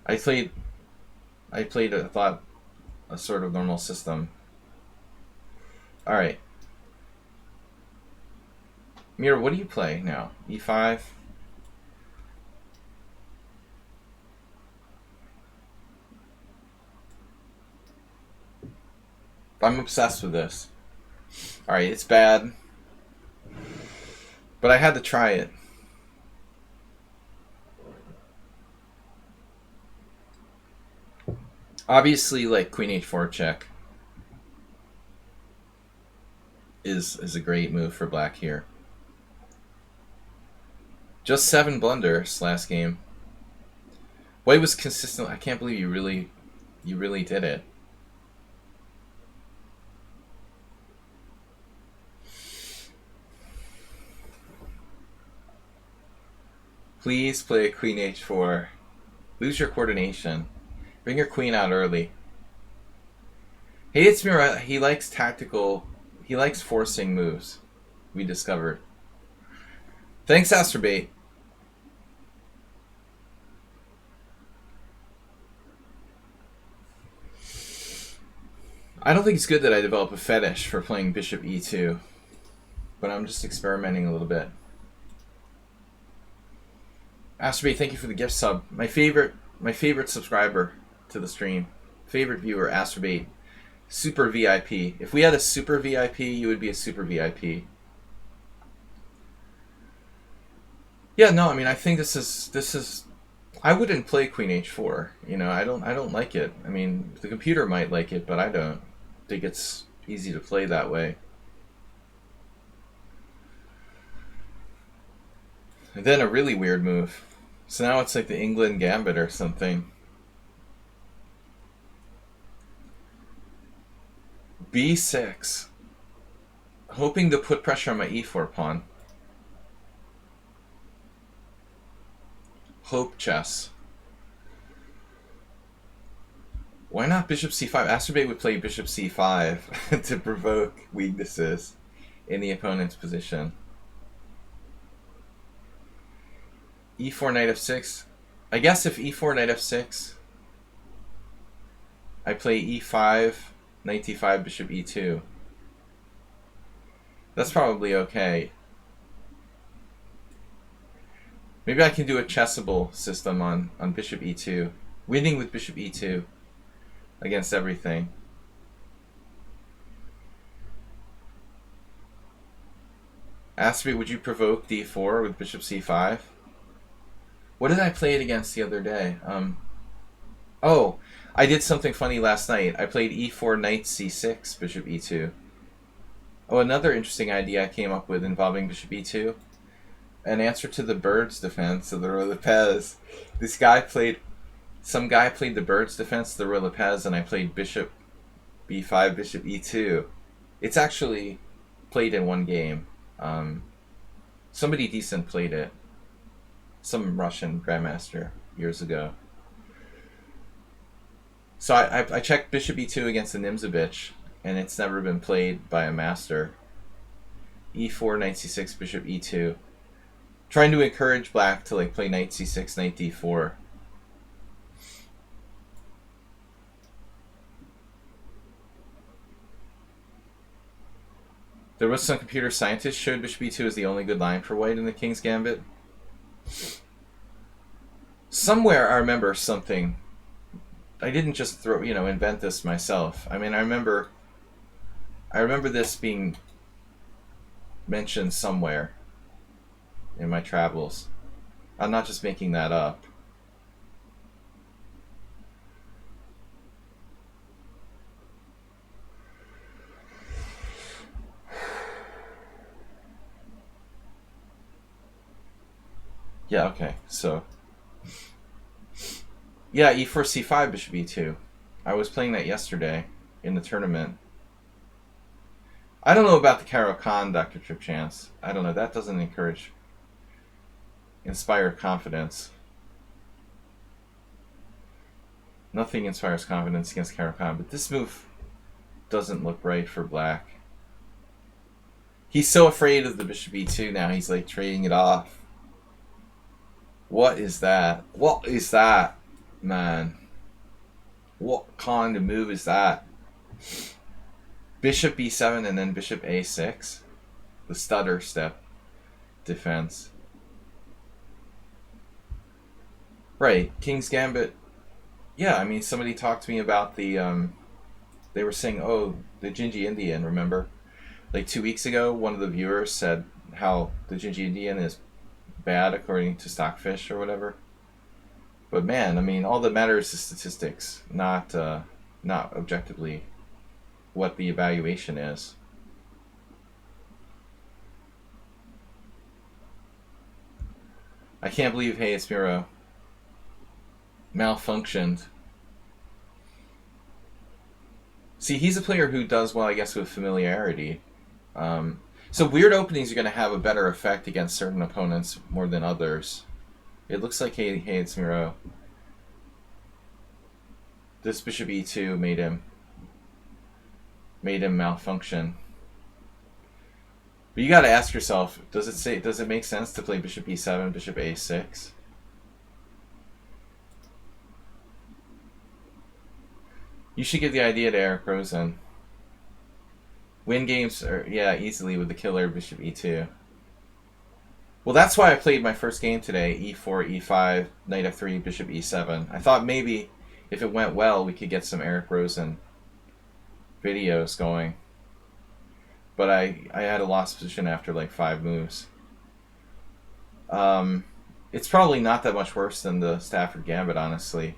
I played, I thought, a sort of normal system. All right. Mira, what do you play now? E5? I'm obsessed with this. All right, it's bad. But I had to try it. Obviously, like Queen H4 check is a great move for black here. Just 7 blunders last game. White was consistent. I can't believe you really did it. Please play queen h4. Lose your coordination. Bring your queen out early. Hey, it's Mira. He likes tactical. He likes forcing moves. We discovered. Thanks, Astrobate. I don't think it's good that I develop a fetish for playing bishop e2, but I'm just experimenting a little bit. Astrobate, thank you for the gift sub. My favorite subscriber to the stream, favorite viewer, Astrobate, super VIP. If we had a super VIP, you would be a super VIP. Yeah, no, I mean, I think this is. I wouldn't play queen h4. You know, I don't like it. I mean, the computer might like it, but I don't think it's easy to play that way. And then a really weird move. So now it's like the England gambit or something. b6. Hoping to put pressure on my e4 pawn. Hope chess. Why not bishop c5? Astrobate would play bishop c5 to provoke weaknesses in the opponent's position. e4 knight f6. I guess if e4 knight f6, I play e5 knight d5 bishop e2. That's probably okay. Maybe I can do a chessable system on bishop e2. Winning with bishop e2 against everything. Astrobate, would you provoke d4 with bishop c5? What did I play it against the other day? Oh, I did something funny last night. I played e4 knight c6 bishop e2. Oh, another interesting idea I came up with involving bishop e2. An answer to the bird's defense of the Roi Lepez. Some guy played the bird's defense of the Roi Lepez, and I played bishop b5 bishop e2. It's actually played in one game. Somebody decent played it. Some Russian grandmaster years ago. So I checked bishop e2 against the Nimzovich, and it's never been played by a master. e4 knight c6 bishop e2. Trying to encourage black to like play knight c6 knight d4. There was some computer scientist showed bishop e2 as the only good line for white in the King's Gambit. Somewhere I remember something. I didn't just invent this myself. I mean, I remember this being mentioned somewhere in my travels. I'm not just making that up. Yeah, okay, so yeah, e4 c5 bishop e2. I was playing that yesterday in the tournament. I don't know about the Caro Khan, Dr. Tripchance. I don't know. That doesn't inspire confidence. Nothing inspires confidence against Caro Khan, but this move doesn't look right for black. He's so afraid of the bishop e2 now, he's like trading it off. What is that? What is that, man? What kind of move is that? Bishop b7 and then bishop a6. The stutter step defense. Right, King's Gambit. Yeah, I mean, somebody talked to me about the, they were saying, oh, the Gingy Indian, remember? Like 2 weeks ago, one of the viewers said how the Gingy Indian is bad according to Stockfish or whatever. But man, I mean, all that matters is statistics, not objectively what the evaluation is. I can't believe Hey It's Miro malfunctioned. See, he's a player who does well, I guess, with familiarity. So weird openings are going to have a better effect against certain opponents more than others. It looks like Hey It's Miro. This bishop e2 made him malfunction. But you got to ask yourself: does it make sense to play bishop e7, bishop a6? You should give the idea to Eric Rosen. Win games, easily with the killer bishop e2. Well, that's why I played my first game today: e4, e5, knight f3, bishop e7. I thought maybe if it went well, we could get some Eric Rosen videos going. But I had a lost position after like 5 moves. It's probably not that much worse than the Stafford Gambit, honestly.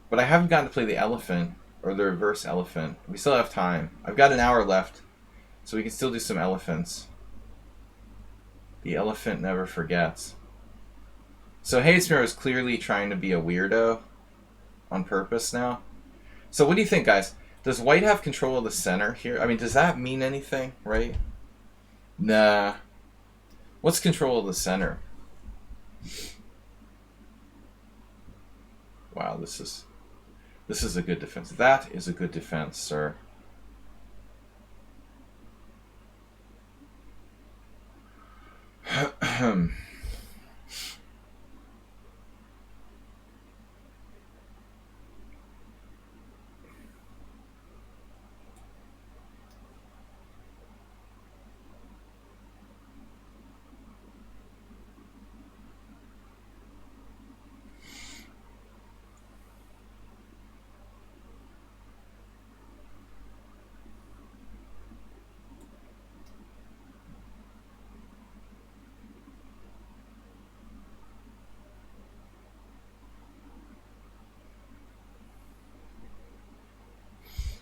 But I haven't gotten to play the elephant, or the reverse elephant. We still have time. I've got an hour left, so we can still do some elephants. The elephant never forgets. So Hey It's Miro is clearly trying to be a weirdo on purpose now. So what do you think, guys? Does white have control of the center here? I mean, does that mean anything, right? Nah. What's control of the center? Wow, this is a good defense. That is a good defense, sir.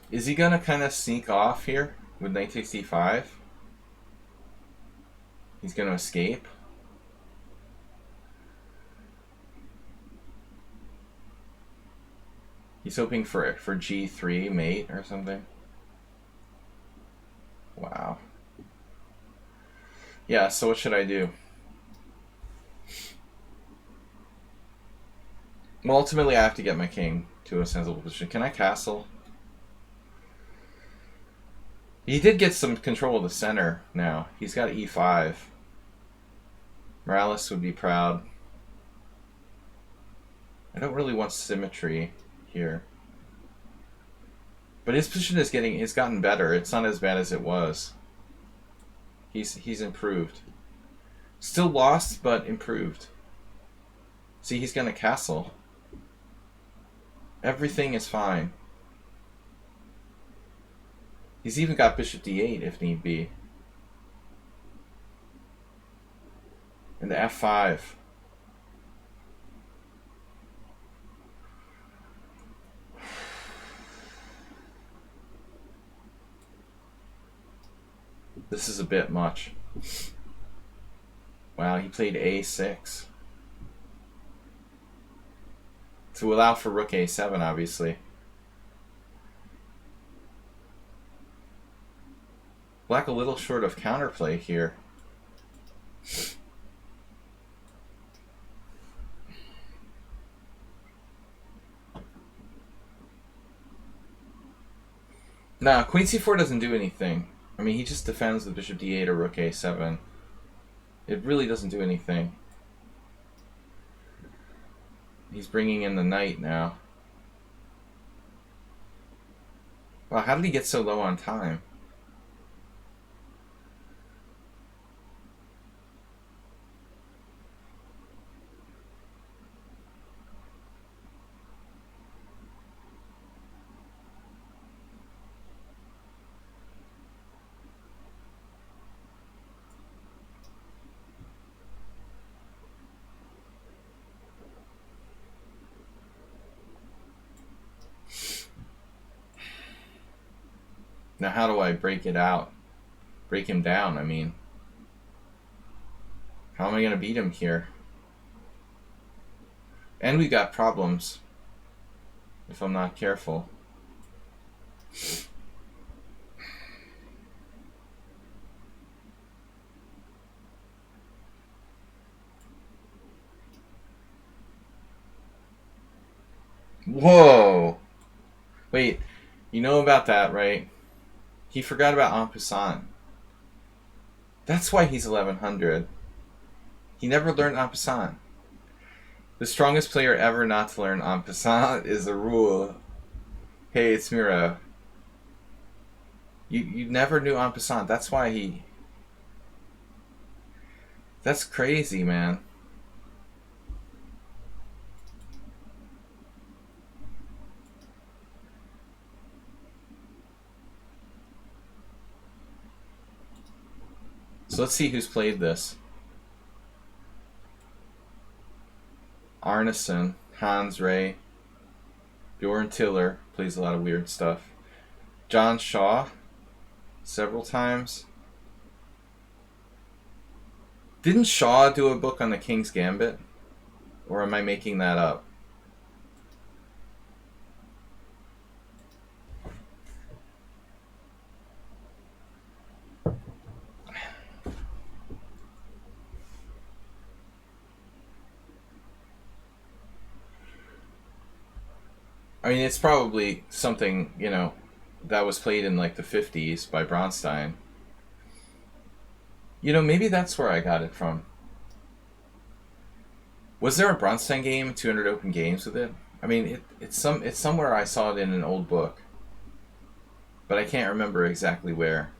Is he gonna kind of sneak off here with knight takes d5? He's gonna escape. He's hoping for g3 mate or something. Wow. Yeah, so what should I do? Well, ultimately I have to get my king to a sensible position. Can I castle? He did get some control of the center now. He's got e5. Morales would be proud. I don't really want symmetry here. But his position is gotten better. It's not as bad as it was. He's improved. Still lost, but improved. See, he's gonna castle. Everything is fine. He's even got bishop d8 if need be. And the f5. This is a bit much. Wow, he played a6. To allow for rook a7, obviously. Black a little short of counterplay here. Nah, queen c4 doesn't do anything. I mean, he just defends the bishop d8 or rook a7. It really doesn't do anything. He's bringing in the knight now. Wow, how did he get so low on time? Now how do I break it out? Break him down, I mean. How am I going to beat him here? And we got problems if I'm not careful. Whoa! Wait, you know about that, right? He forgot about en passant. That's why he's 1100. He never learned en passant. The strongest player ever not to learn en passant is a rule. Hey, it's Miro. You never knew en passant. That's why he... That's crazy, man. So let's see who's played this. Arneson, Hans Ray, Bjorn Tiller plays a lot of weird stuff. John Shaw, several times. Didn't Shaw do a book on the King's Gambit? Or am I making that up? I mean, it's probably something, you know, that was played in like the 50s by Bronstein. You know, maybe that's where I got it from. Was there a Bronstein game, 200 Open Games with it? I mean, it's somewhere I saw it in an old book. But I can't remember exactly where.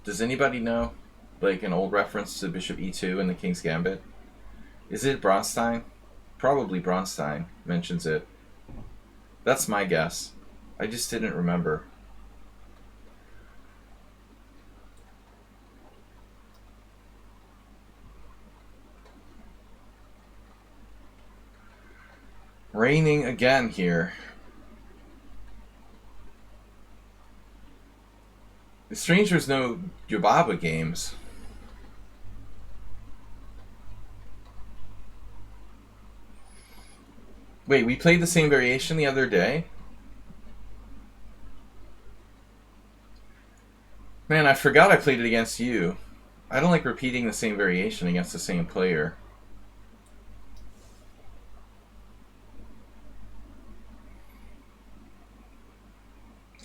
Does anybody know? Like an old reference to Bishop E2 in the King's Gambit? Is it Bronstein? Probably Bronstein mentions it. That's my guess. I just didn't remember. Raining again here. It's strange there's no Yubaba games. Wait, we played the same variation the other day? Man, I forgot I played it against you. I don't like repeating the same variation against the same player.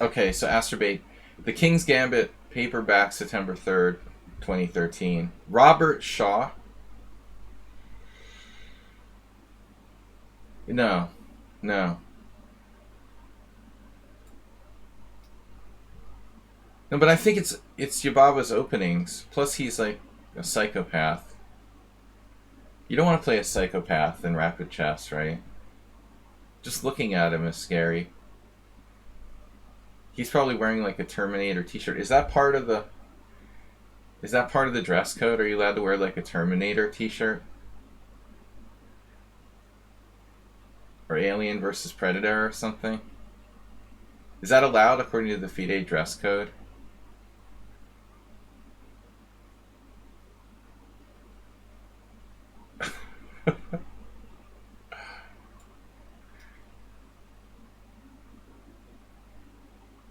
Okay, so Asterbait. The King's Gambit, paperback, September 3rd, 2013. Robert Shaw. No. No. No, but I think it's Yubaba's openings. Plus he's like a psychopath. You don't want to play a psychopath in rapid chess, right? Just looking at him is scary. He's probably wearing like a Terminator t-shirt. Is that part of the dress code? Are you allowed to wear like a Terminator t-shirt? Or Alien versus Predator or something? Is that allowed according to the FIDE dress code?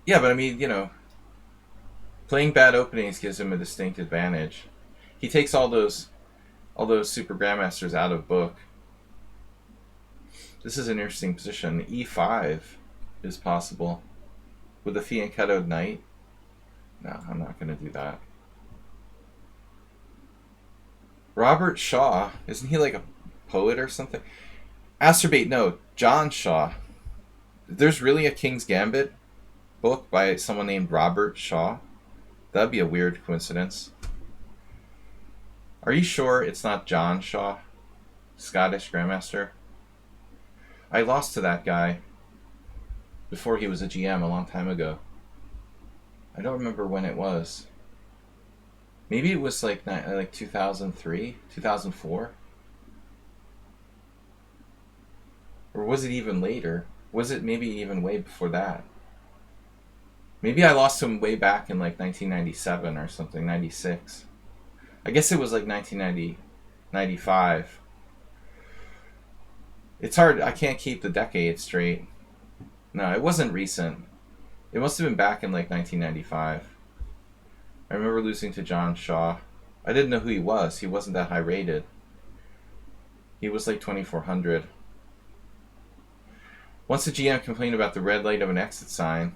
Yeah, but I mean, you know, playing bad openings gives him a distinct advantage. He takes all those super grandmasters out of book. This is an interesting position. E5 is possible with a fianchettoed knight. No, I'm not going to do that. Robert Shaw, isn't he like a poet or something? Asterbait, no, John Shaw. There's really a King's Gambit book by someone named Robert Shaw. That'd be a weird coincidence. Are you sure it's not John Shaw? Scottish Grandmaster? I lost to that guy before he was a GM a long time ago. I don't remember when it was. Maybe it was like 2003, 2004? Or was it even later? Was it maybe even way before that? Maybe I lost him way back in like 1997 or something, 96. I guess it was like 1990, 95. It's hard. I can't keep the decade straight. No, it wasn't recent. It must have been back in like 1995. I remember losing to John Shaw. I didn't know who he was. He wasn't that high rated. He was like 2400. Once the GM complained about the red light of an exit sign.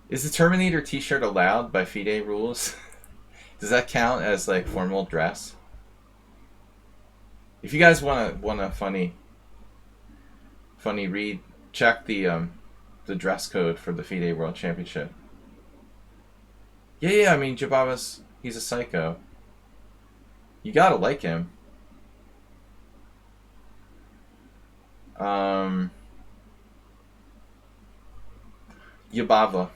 Is the Terminator t-shirt allowed by FIDE rules? Does that count as like formal dress? If you guys want a funny read, check the dress code for the FIDE World Championship. Yeah, I mean Jababa's, he's a psycho. You gotta like him. Yabava.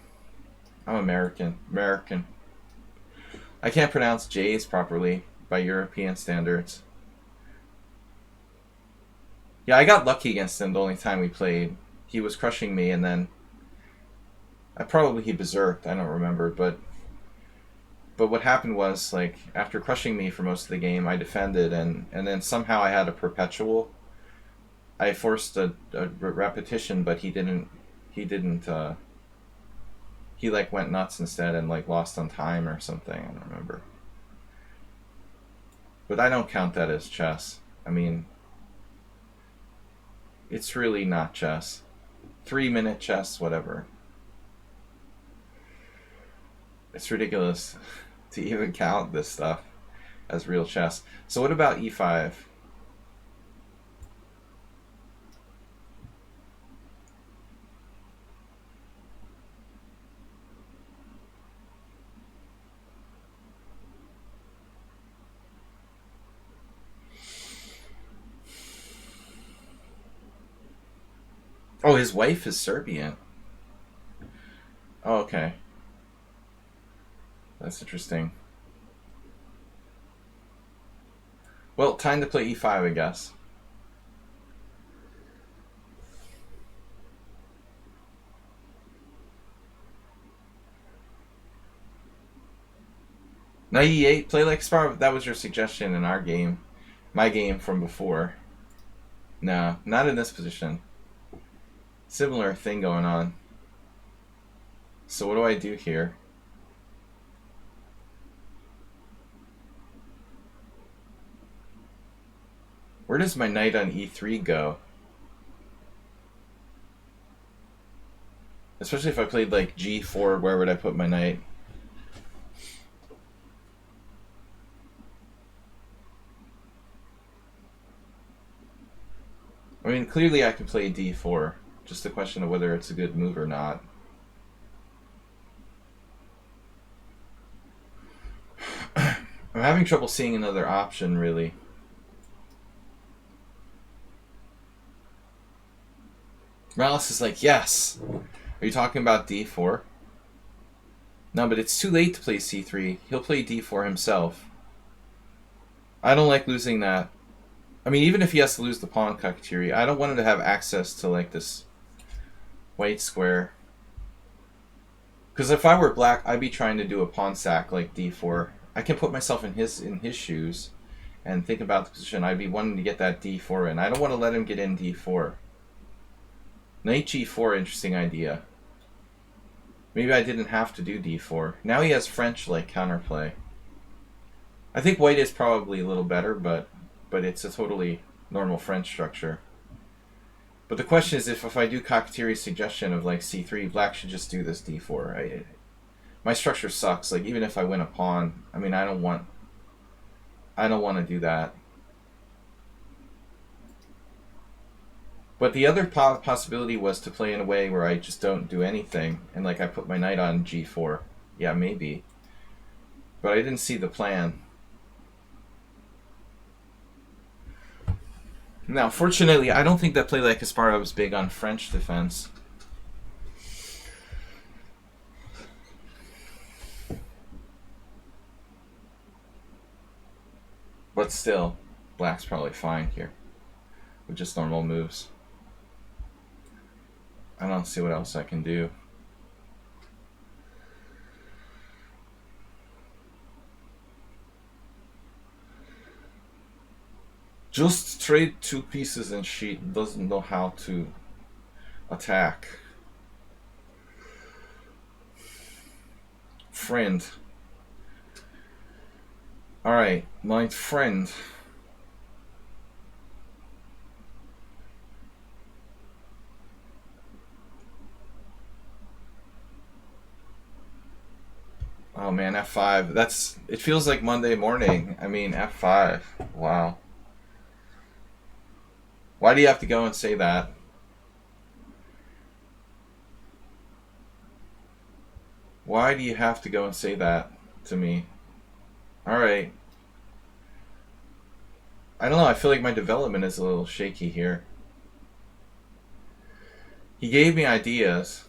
I'm American. I can't pronounce J's properly by European standards. Yeah, I got lucky against him the only time we played. He was crushing me, and then he berserked. I don't remember, but what happened was, like, after crushing me for most of the game, I defended, and then somehow I had a perpetual. I forced a repetition, but he didn't. He like went nuts instead and like lost on time or something. I don't remember. But I don't count that as chess. I mean, it's really not chess. 3-minute chess, whatever. It's ridiculous to even count this stuff as real chess. So what about e5? Oh, his wife is Serbian. Oh, okay. That's interesting. Well, time to play e5, I guess. Knight e8, play like Spar. That was your suggestion in our game. My game from before. No, not in this position. Similar thing going on. So what do I do here? Where does my knight on e3 go? Especially if I played like g4, where would I put my knight? I mean, clearly I can play d4. Just a question of whether it's a good move or not. I'm having trouble seeing another option, really. Morales is like, yes! Are you talking about d4? No, but it's too late to play c3. He'll play d4 himself. I don't like losing that. I mean, even if he has to lose the pawn Kakatiri, I don't want him to have access to, like, this white square. Because if I were black, I'd be trying to do a pawn sack like d4. I can put myself in his shoes and think about the position. I'd be wanting to get that d4 in. I don't want to let him get in d4. Knight g4, interesting idea. Maybe I didn't have to do d4. Now he has French like counterplay. I think white is probably a little better, but it's a totally normal French structure. But the question is, if I do Kakatiri's suggestion of like c3, black should just do this d4. My structure sucks. Like, even if I win a pawn, I mean, I don't want to do that. But the other possibility was to play in a way where I just don't do anything, and like I put my knight on g4. Yeah, maybe. But I didn't see the plan. Now, fortunately, I don't think that play like Kasparov was big on French defense. But still, black's probably fine here with just normal moves. I don't see what else I can do. Just trade 2 pieces and she doesn't know how to attack. Friend. Alright, my friend. Oh man, F5. It feels like Monday morning. I mean, F5. Wow. Why do you have to go and say that? Why do you have to go and say that to me? Alright. I don't know, I feel like my development is a little shaky here. He gave me ideas.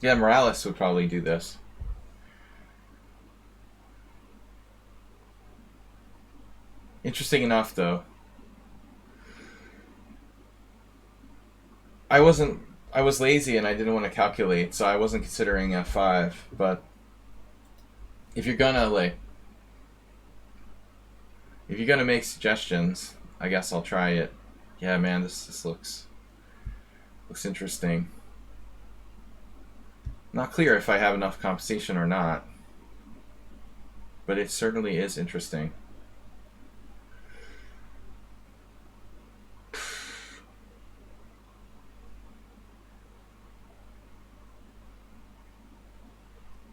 Yeah, Morales would probably do this. Interesting enough, though. I was lazy and I didn't want to calculate, so I wasn't considering F5, but if you're gonna make suggestions, I guess I'll try it. Yeah, man, this looks interesting. Not clear if I have enough compensation or not, but it certainly is interesting.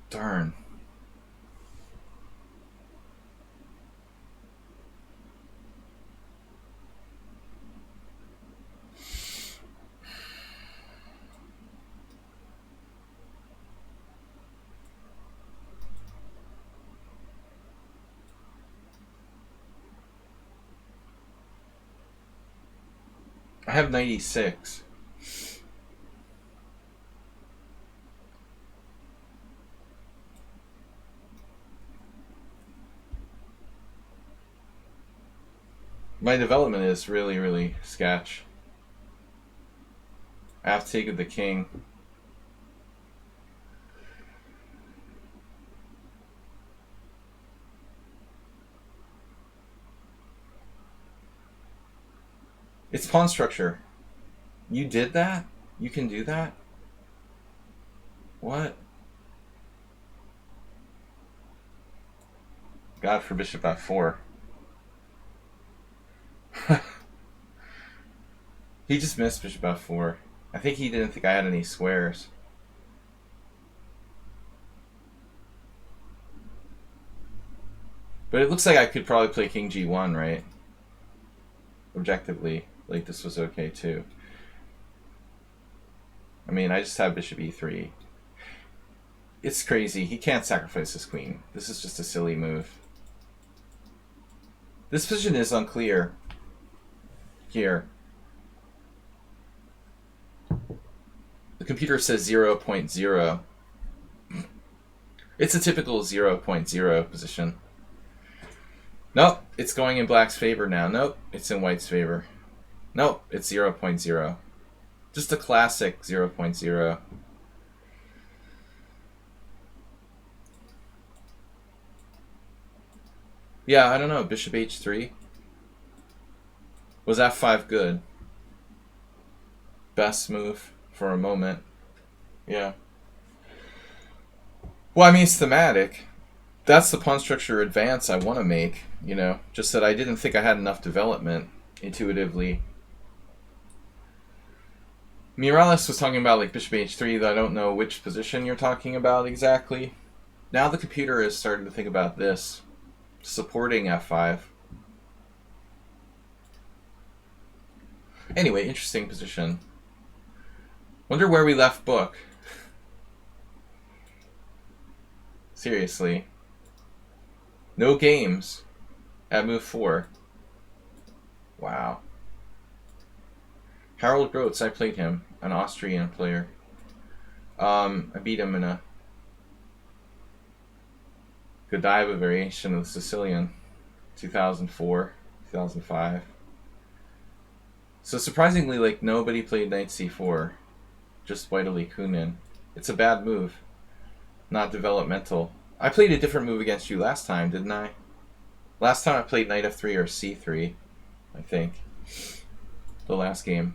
Darn. I have 96. My development is really, really sketch. I have to take the king. It's pawn structure. You did that? You can do that? What? God for bishop f4. He just missed bishop f4. I think he didn't think I had any squares. But it looks like I could probably play king g1, right? Objectively, like this was okay too. I mean, I just have bishop e3. It's crazy. He can't sacrifice his queen. This is just a silly move. This position is unclear here. The computer says 0.0. It's a typical 0.0 position. Nope, it's going in black's favor now. Nope, it's in white's favor. Nope, it's 0.0. Just a classic 0.0. Yeah, I don't know. Bishop h3. Was f5 good? Best move for a moment. Yeah. Well, I mean, it's thematic. That's the pawn structure advance I want to make, you know. Just that I didn't think I had enough development intuitively. Morales was talking about like bishop h3, that I don't know which position you're talking about exactly. Now the computer is starting to think about this. Supporting f5. Anyway, interesting position. Wonder where we left book. Seriously. No games at move 4. Wow. Harold Groats, I played him. An Austrian player. I beat him in a Godiva variation of the Sicilian. 2004, 2005. So surprisingly, like, nobody played knight c4. Just Whiteley Kunin. It's a bad move, not developmental. I played a different move against you last time, didn't I? Last time I played knight f3 or c3, I think. The last game.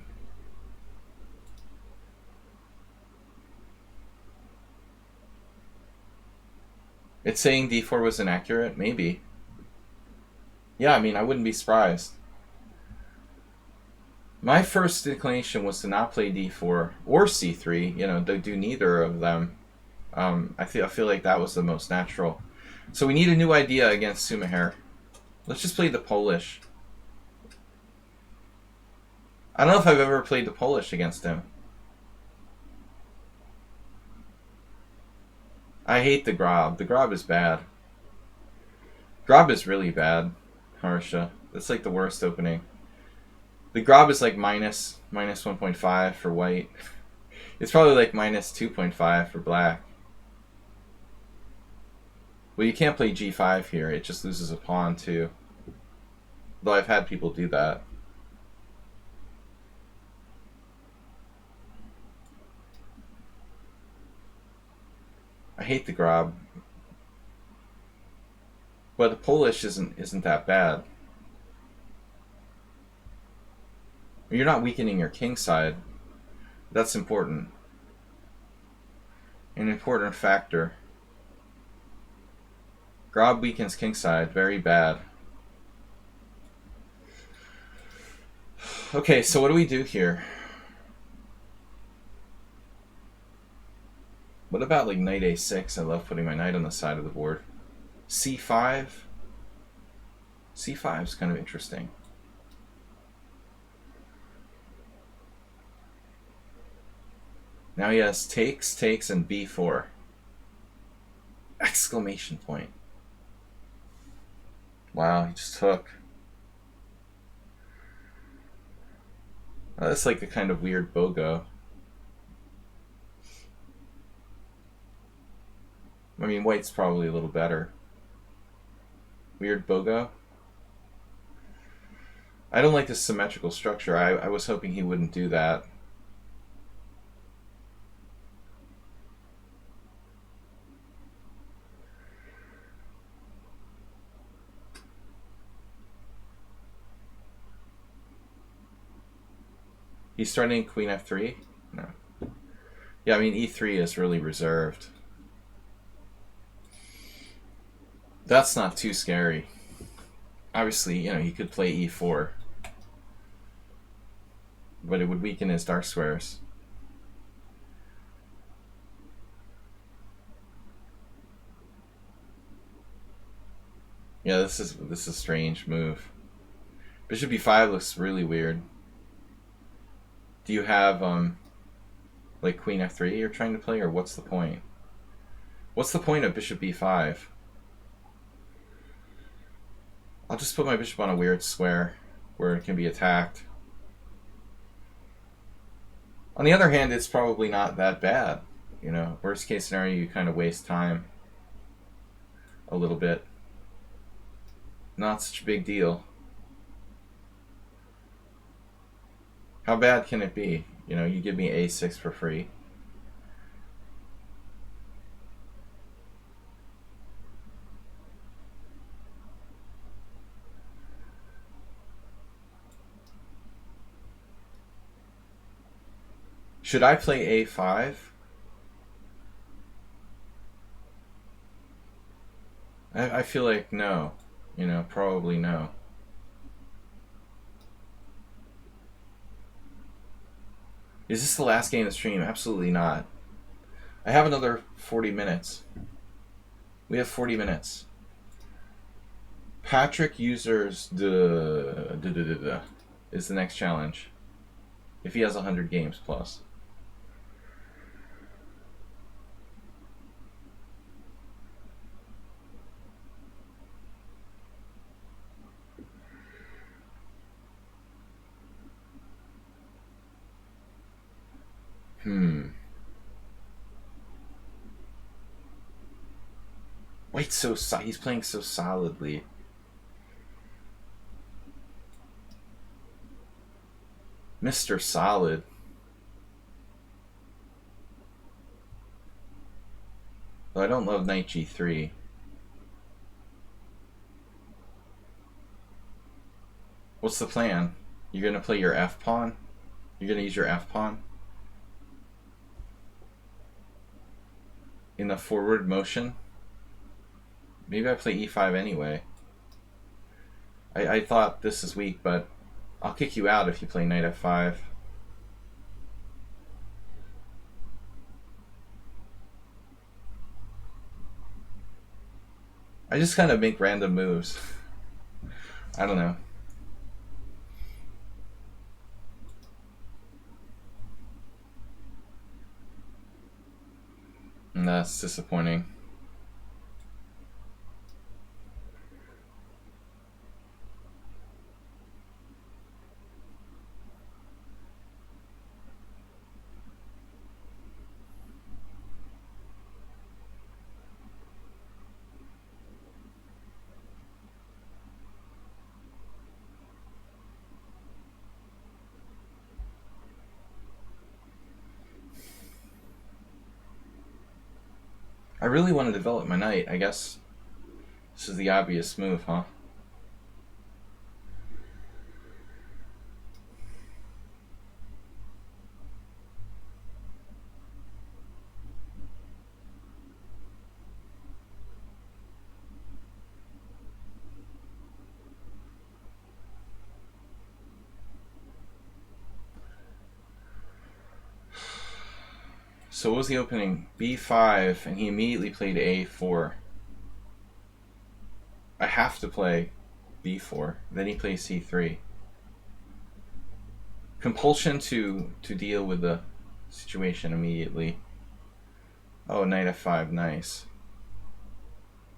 It's saying d4 was inaccurate? Maybe. Yeah, I mean, I wouldn't be surprised. My first inclination was to not play d4 or c3, you know, to do neither of them. I feel like that was the most natural. So we need a new idea against Sumaher. Let's just play the Polish. I don't know if I've ever played the Polish against him. I hate the Grob. The Grob is bad. Grob is really bad, Harsha. That's like the worst opening. The Grob is like minus 1.5 for white. It's probably like minus 2.5 for black. Well, you can't play g5 here. It just loses a pawn too. Though I've had people do that. I hate the Grob. But the Polish isn't that bad. You're not weakening your king side. That's important. An important factor. Grob weakens king side. Very bad. Okay, so what do we do here? What about like knight a6? I love putting my knight on the side of the board. c5? c5 is kind of interesting. Now he has takes, and b4. Exclamation point. Wow, he just took. Oh, that's like a kind of weird BOGO. I mean, white's probably a little better. Weird BOGO. I don't like this symmetrical structure. I was hoping he wouldn't do that. He's starting queen f3? No. Yeah, I mean, e3 is really reserved. That's not too scary. Obviously, you know, he could play e4. But it would weaken his dark squares. Yeah, this is a strange move. Bishop e5 looks really weird. Do you have like queen f3 you're trying to play, or what's the point? What's the point of bishop e5? I'll just put my bishop on a weird square where it can be attacked. On the other hand, it's probably not that bad. You know, worst case scenario, you kind of waste time a little bit. Not such a big deal. How bad can it be? You know, you give me a6 for free. Should I play a5? I feel like no. You know, probably no. Is this the last game of the stream? Absolutely not. I have another 40 minutes. We have 40 minutes. Patrick Users is the next challenge. If he has 100 games plus. White's he's playing so solidly. Mr. Solid. I don't love knight g3. What's the plan? You're going to play your f-pawn? You're going to use your f-pawn? In the forward motion? Maybe I play e5 anyway. I thought this is weak, but I'll kick you out if you play knight f5. I just kind of make random moves. I don't know. And that's disappointing. I really want to develop my knight. I guess this is the obvious move, huh? So what was the opening? b5, and he immediately played a4. I have to play b4. Then he plays c3. Compulsion to deal with the situation immediately. Oh, knight f5, nice.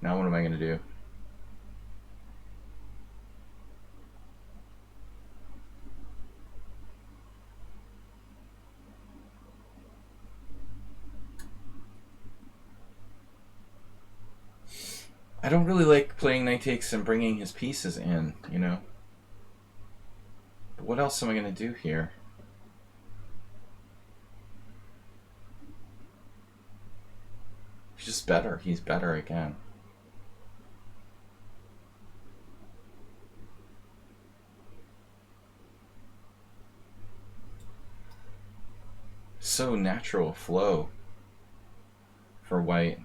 Now what am I going to do? I don't really like playing knight takes and bringing his pieces in, you know? But what else am I going to do here? He's just better. He's better again. So natural flow for white.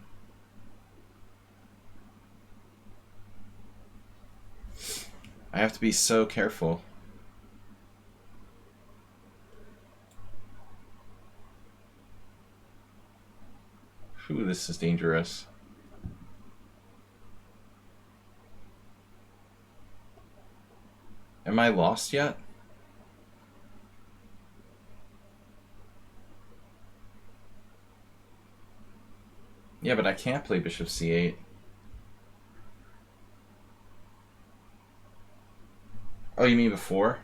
I have to be so careful. Ooh, this is dangerous. Am I lost yet? Yeah, but I can't play bishop c8. Oh, you mean before?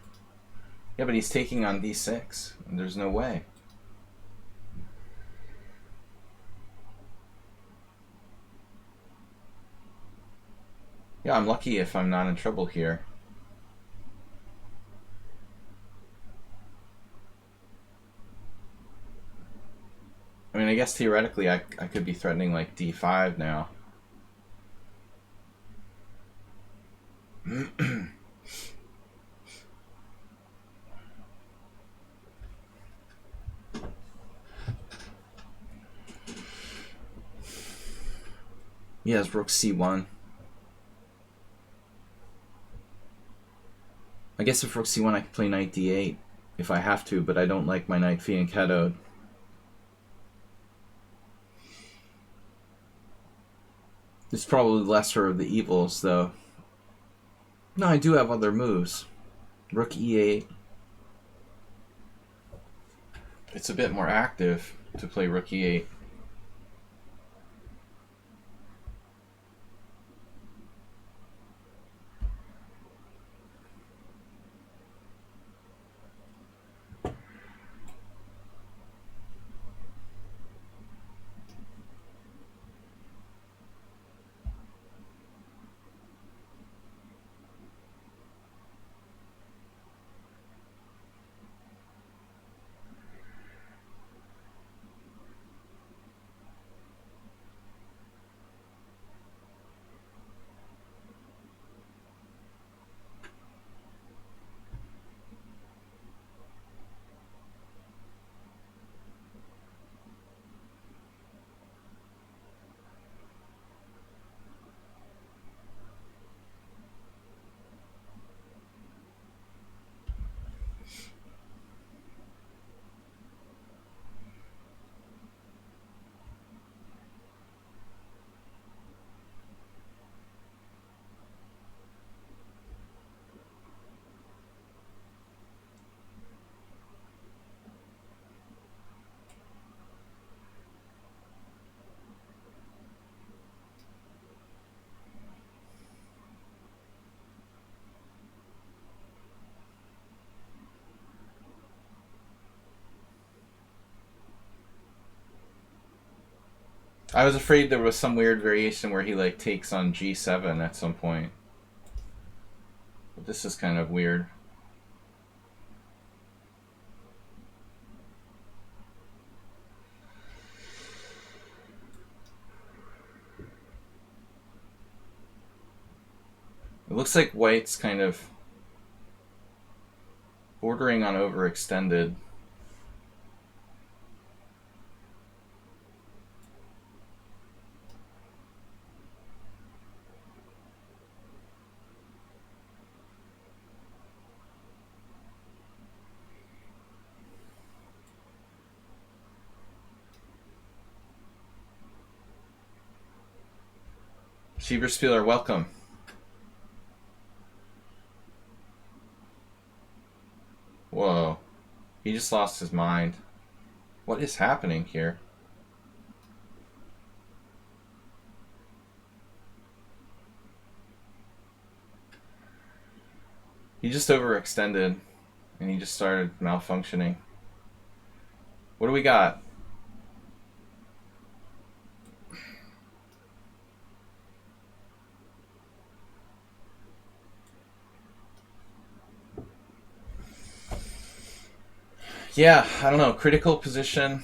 Yeah, but he's taking on d6. And there's no way. Yeah, I'm lucky if I'm not in trouble here. I mean, I guess theoretically I could be threatening like d5 now. He has rook c1. I guess if rook c1 I can play knight d8 if I have to, but I don't like my knight fianchettoed. It's probably lesser of the evils, though. No, I do have other moves. Rook e8. It's a bit more active to play rook e8. I was afraid there was some weird variation where he like takes on g7 at some point. But this is kind of weird. It looks like white's kind of bordering on overextended. Schieberspieler, welcome. Whoa. He just lost his mind. What is happening here? He just overextended and he just started malfunctioning. What do we got? Yeah, I don't know. Critical position.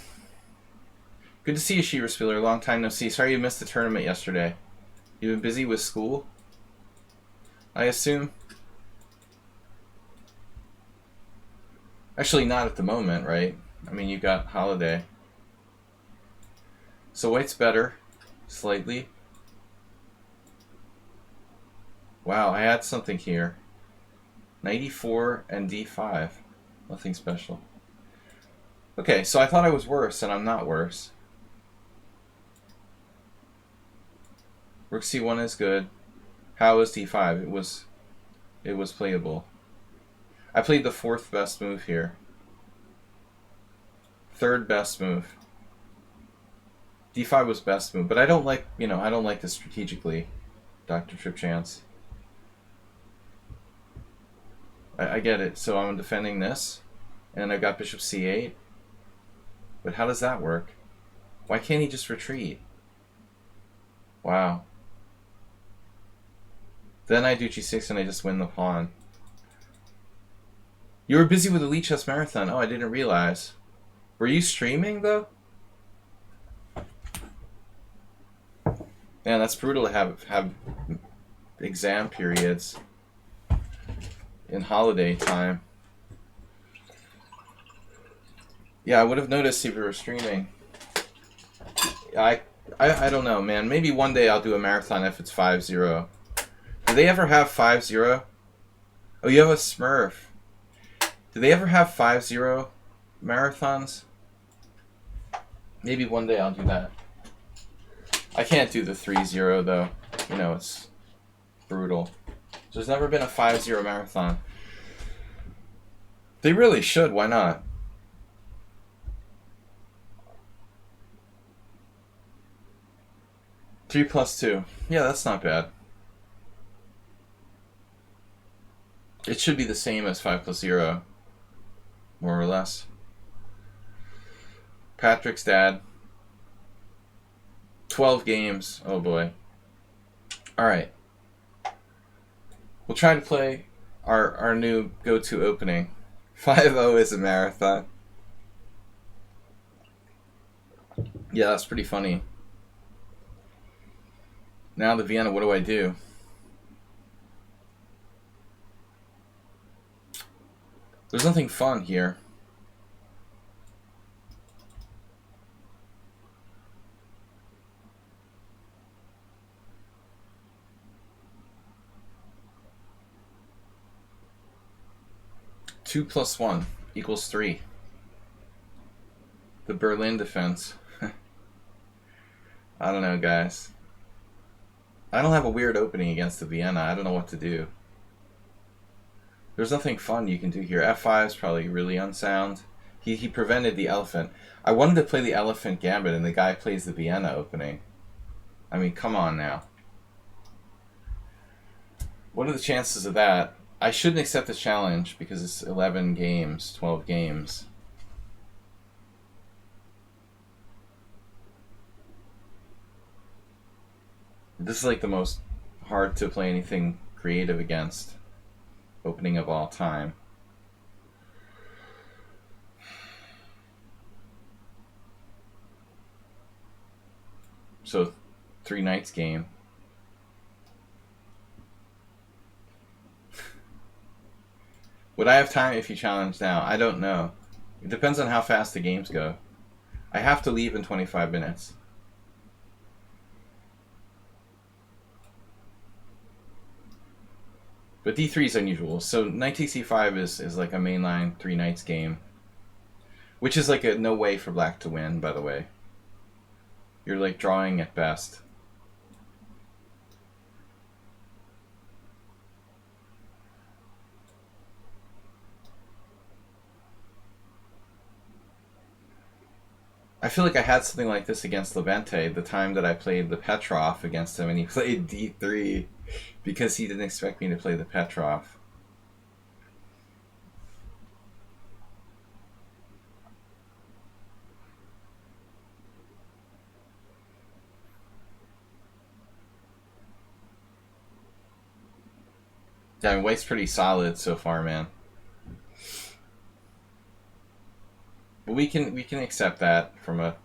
Good to see you, Schieberspieler. Long time no see. Sorry you missed the tournament yesterday. You've been busy with school, I assume? Actually, not at the moment, right? I mean, you got holiday. So white's better, slightly. Wow, I had something here. 94 and d5. Nothing special. Okay, so I thought I was worse, and I'm not worse. Rook c1 is good. How is d5? It was playable. I played the fourth best move here. Third best move. d5 was best move, but I don't like, I don't like this strategically, Dr. Tripchance. I get it. So I'm defending this, and I've got bishop c8. But how does that work? Why can't he just retreat? Wow. Then I do g6 and I just win the pawn. You were busy with the lichess marathon. Oh, I didn't realize. Were you streaming, though? Man, that's brutal to have exam periods in holiday time. Yeah, I would have noticed if you were streaming. I don't know, man. Maybe one day I'll do a marathon if it's 5-0. Do they ever have 5-0? Oh, you have a Smurf. Do they ever have 5-0 marathons? Maybe one day I'll do that. I can't do the 3-0 though. It's brutal. There's never been a 5-0 marathon. They really should. Why not? Three plus 2. Yeah, that's not bad. It should be the same as 5 plus 0. More or less. Patrick's dad. 12 games. Oh boy. Alright. We'll try to play our new go-to opening. 5-0 is a marathon. Yeah, that's pretty funny. Now the Vienna, what do I do? There's nothing fun here. Two plus 1 equals 3. The Berlin defense. I don't know, guys. I don't have a weird opening against the Vienna. I don't know what to do. There's nothing fun you can do here. F5 is probably really unsound. He prevented the elephant. I wanted to play the elephant gambit, and the guy plays the Vienna opening. I mean, come on now. What are the chances of that? I shouldn't accept the challenge because it's 11 games, 12 games. This is like the most hard to play anything creative against opening of all time. So, 3 nights game. Would I have time if you challenge now? I don't know. It depends on how fast the games go. I have to leave in 25 minutes. But D3 is unusual. So knight takes C5 is like a mainline 3 nights game. Which is like a no way for black to win, by the way. You're like drawing at best. I feel like I had something like this against Levente the time that I played the Petrov against him and he played D3 because he didn't expect me to play the Petrov. Yeah, I mean, white's pretty solid so far, man. But we can accept that from a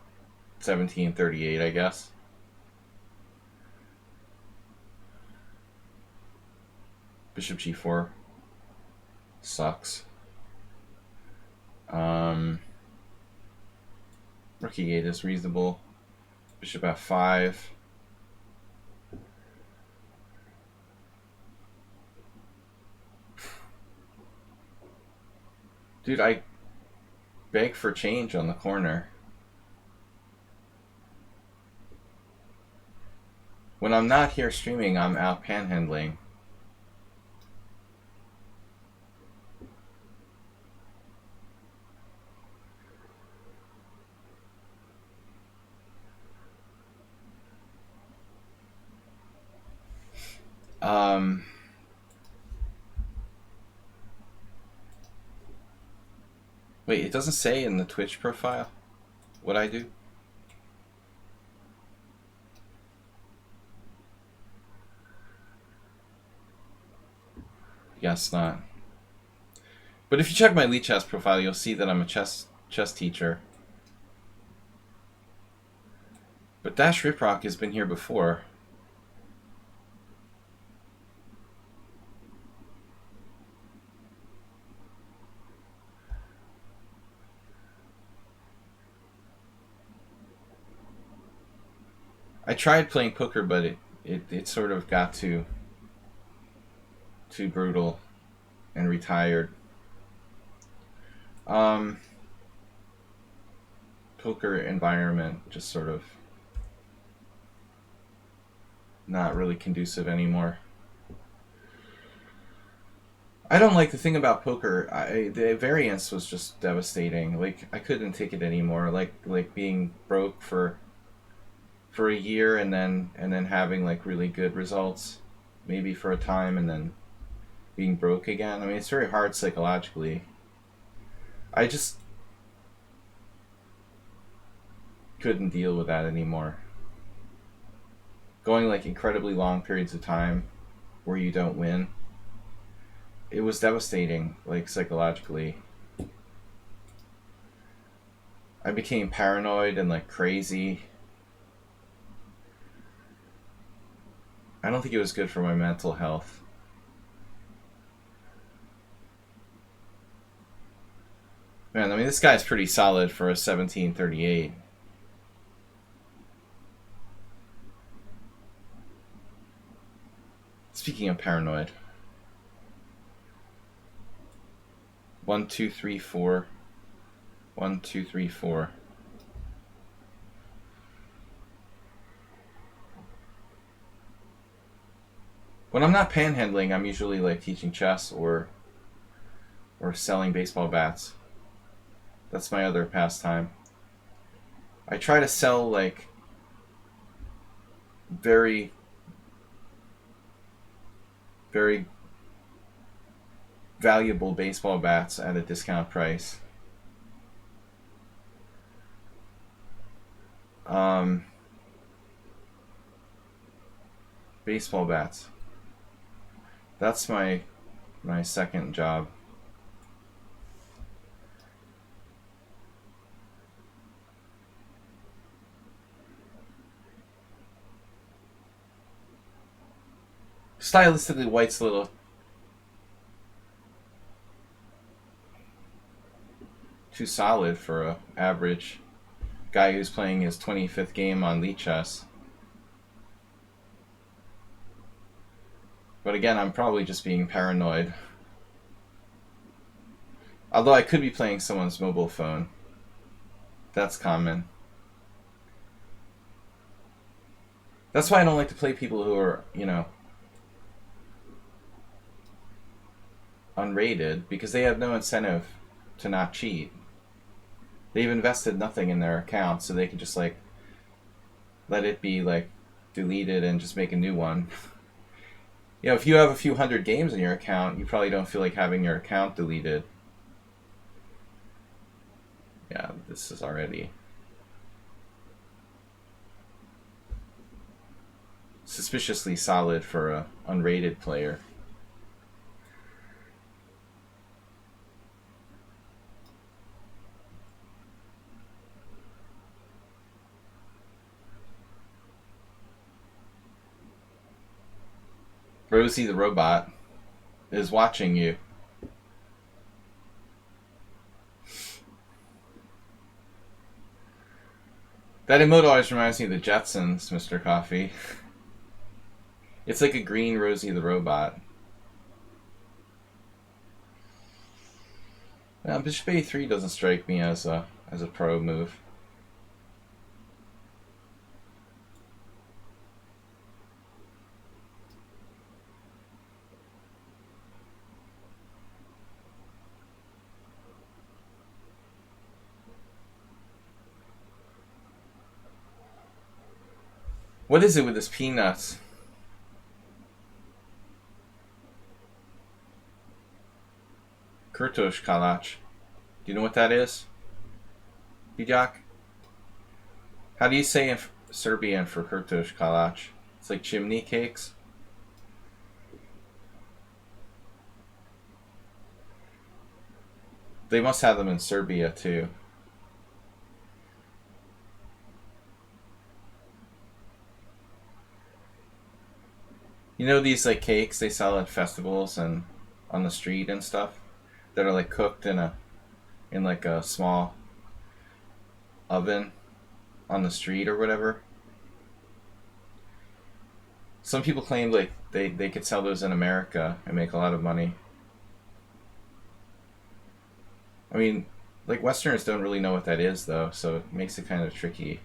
1738, I guess. Bishop G4 sucks. Rook E8 is reasonable. Bishop F5. Dude, I beg for change on the corner. When I'm not here streaming, I'm out panhandling. Wait, it doesn't say in the Twitch profile what I do? Guess not. But if you check my lichess profile, you'll see that I'm a chess teacher. But Dash Riprock has been here before. I tried playing poker, but it sort of got too brutal and retired. Poker environment just sort of not really conducive anymore. I don't like the thing about poker. The variance was just devastating. Like I couldn't take it anymore. Like being broke for a year and then having like really good results, maybe for a time, and then being broke again. I mean, it's very hard psychologically. I just couldn't deal with that anymore. Going like incredibly long periods of time where you don't win. It was devastating, like psychologically. I became paranoid and like crazy. I don't think it was good for my mental health. Man, I mean, this guy's pretty solid for a 1738. Speaking of paranoid. 1, 2, 3, 4. 1, 2, 3, 4. When I'm not panhandling, I'm usually like teaching chess or selling baseball bats. That's my other pastime. I try to sell like very valuable baseball bats at a discount price. Baseball bats. That's my second job. Stylistically, white's a little too solid for a average guy who's playing his 25th game on lichess. But again, I'm probably just being paranoid. Although I could be playing someone's mobile phone. That's common. That's why I don't like to play people who are, you know, unrated, because they have no incentive to not cheat. They've invested nothing in their account, so they can just like let it be like deleted and just make a new one. You know, if you have a few hundred games in your account, you probably don't feel like having your account deleted. Yeah, this is already suspiciously solid for a unrated player. Rosie the robot is watching you. That emote always reminds me of the Jetsons, Mr. Coffee. It's like a green Rosie the robot. Now, Bishop A3 doesn't strike me as a pro move. What is it with this peanuts? Kurtosh Kalach. Do you know what that is? Bijak? How do you say in Serbian for Kurtosh Kalach? It's like chimney cakes? They must have them in Serbia too. You know these like cakes they sell at festivals and on the street and stuff that are like cooked in like a small oven on the street or whatever. Some people claim like they could sell those in America and make a lot of money. I mean, like Westerners don't really know what that is though, so it makes it kind of tricky.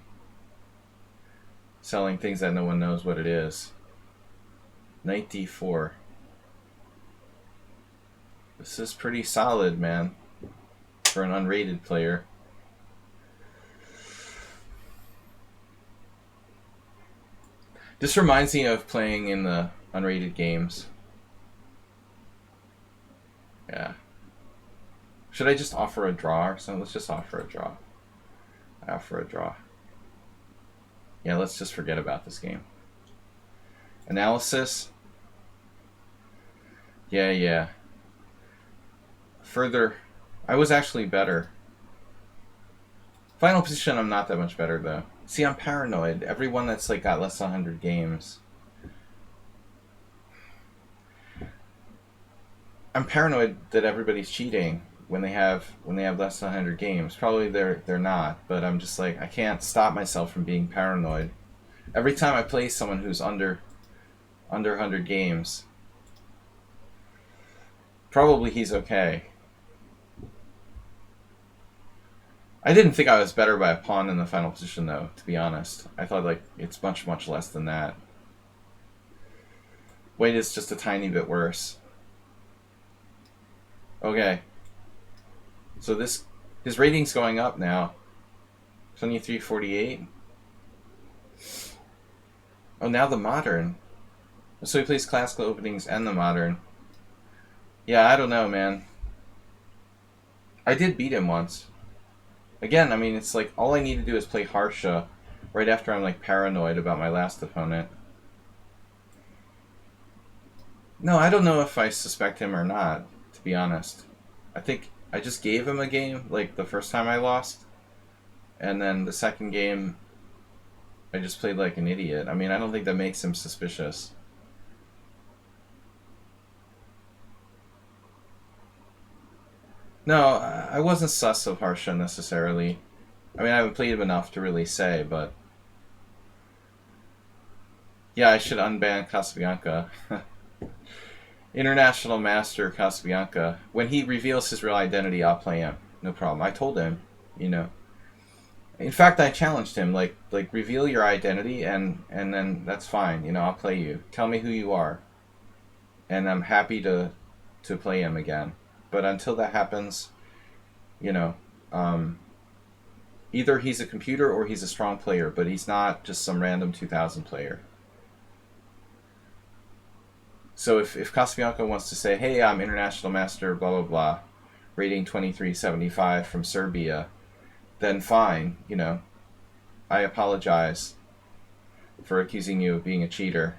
Selling things that no one knows what it is. Knight d4. This is pretty solid, man, for an unrated player. This reminds me of playing in the unrated games. Yeah. Should I just offer a draw or something? Let's just offer a draw. I offer a draw. Yeah, let's just forget about this game. Analysis. Yeah. Further, I was actually better. Final position, I'm not that much better though. See, I'm paranoid. Everyone that's like got less than 100 games. I'm paranoid that everybody's cheating when they have less than 100 games. Probably they're not, but I'm just like I can't stop myself from being paranoid. Every time I play someone who's under 100 games, probably he's okay. I didn't think I was better by a pawn in the final position though, to be honest. I thought like it's much less than that. White is just a tiny bit worse. Okay. So his rating's going up now. 2348. Oh, now the modern. So he plays classical openings and the modern. Yeah, I don't know, man. I did beat him once. Again, I mean, it's like all I need to do is play Harsha right after I'm like paranoid about my last opponent. No, I don't know if I suspect him or not, to be honest. I think I just gave him a game, like the first time I lost. And then the second game, I just played like an idiot. I mean, I don't think that makes him suspicious. No, I wasn't sus of Harsha necessarily. I mean, I haven't played him enough to really say, but yeah, I should unban Casabianca. International Master Casabianca. When he reveals his real identity, I'll play him. No problem. I told him, you know. In fact, I challenged him, like reveal your identity, and then that's fine. You know, I'll play you. Tell me who you are, and I'm happy to play him again. But until that happens, you know, either he's a computer or he's a strong player, but he's not just some random 2000 player. So if Casabianca wants to say, hey, I'm International Master, blah, blah, blah, rating 2375 from Serbia, then fine, you know. I apologize for accusing you of being a cheater.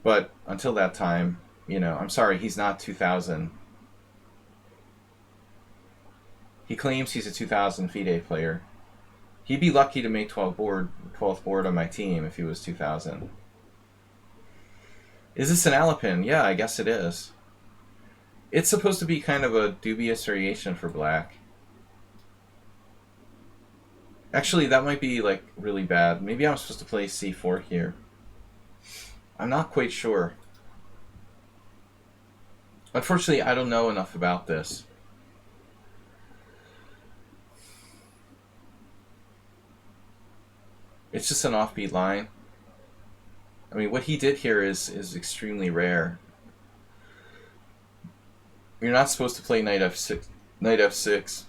But until that time, you know, I'm sorry, he's not 2000. He claims he's a 2000 FIDE player. He'd be lucky to make 12th board on my team if he was 2000. Is this an Alapin? Yeah, I guess it is. It's supposed to be kind of a dubious variation for black. Actually, that might be like really bad. Maybe I'm supposed to play c4 here. I'm not quite sure. Unfortunately, I don't know enough about this. It's just an offbeat line. I mean, what he did here is extremely rare. You're not supposed to play knight f6. Knight f6.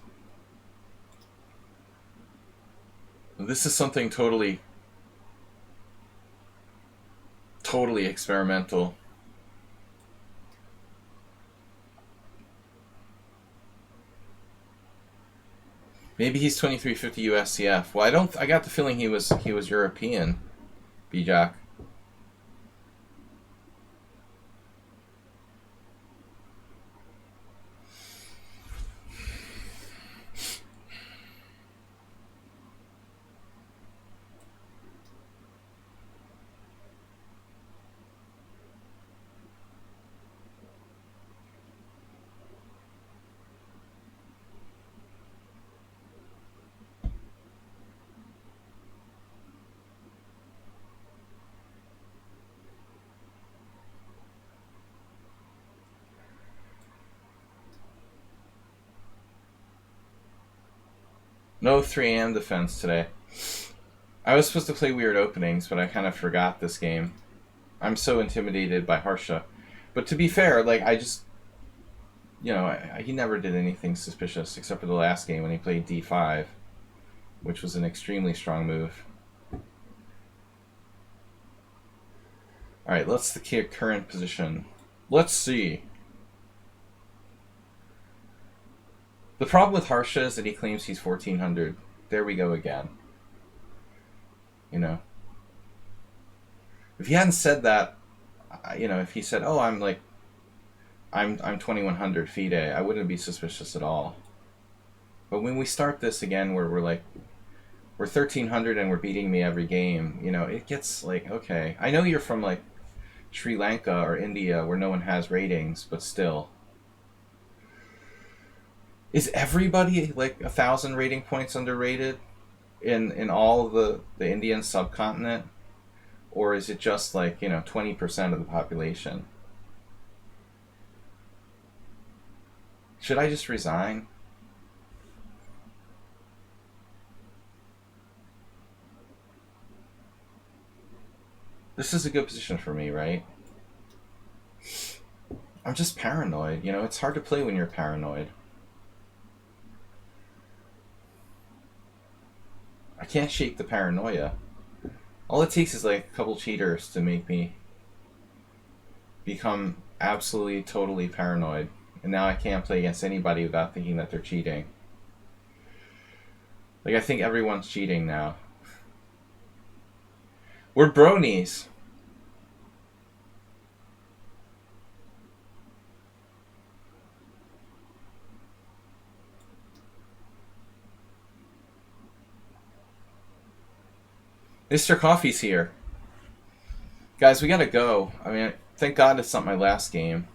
This is something totally experimental. Maybe he's 2350 USCF. Well, I got the feeling he was European. Bijak. No 3 AM defense today. I was supposed to play weird openings, but I kind of forgot this game. I'm so intimidated by Harsha. But to be fair, like, I just... You know, he never did anything suspicious, except for the last game when he played d5, which was an extremely strong move. Alright, let's the current position. Let's see. The problem with Harsha is that he claims he's 1400. There we go again. You know. If he hadn't said that, you know, if he said, oh, I'm 2100 FIDE, I wouldn't be suspicious at all. But when we start this again where we're 1300 and we're beating me every game, you know, it gets like, okay. I know you're from like Sri Lanka or India where no one has ratings, but still. Is everybody like 1,000 rating points underrated in all the Indian subcontinent? Or is it just like, you know, 20% of the population? Should I just resign? This is a good position for me, right? I'm just paranoid. You know, it's hard to play when you're paranoid. I can't shake the paranoia. All it takes is like a couple cheaters to make me become absolutely, totally paranoid. And now I can't play against anybody without thinking that they're cheating. Like, I think everyone's cheating now. We're bronies. Mr. Coffee's here. Guys, we gotta go. I mean, thank God it's not my last game.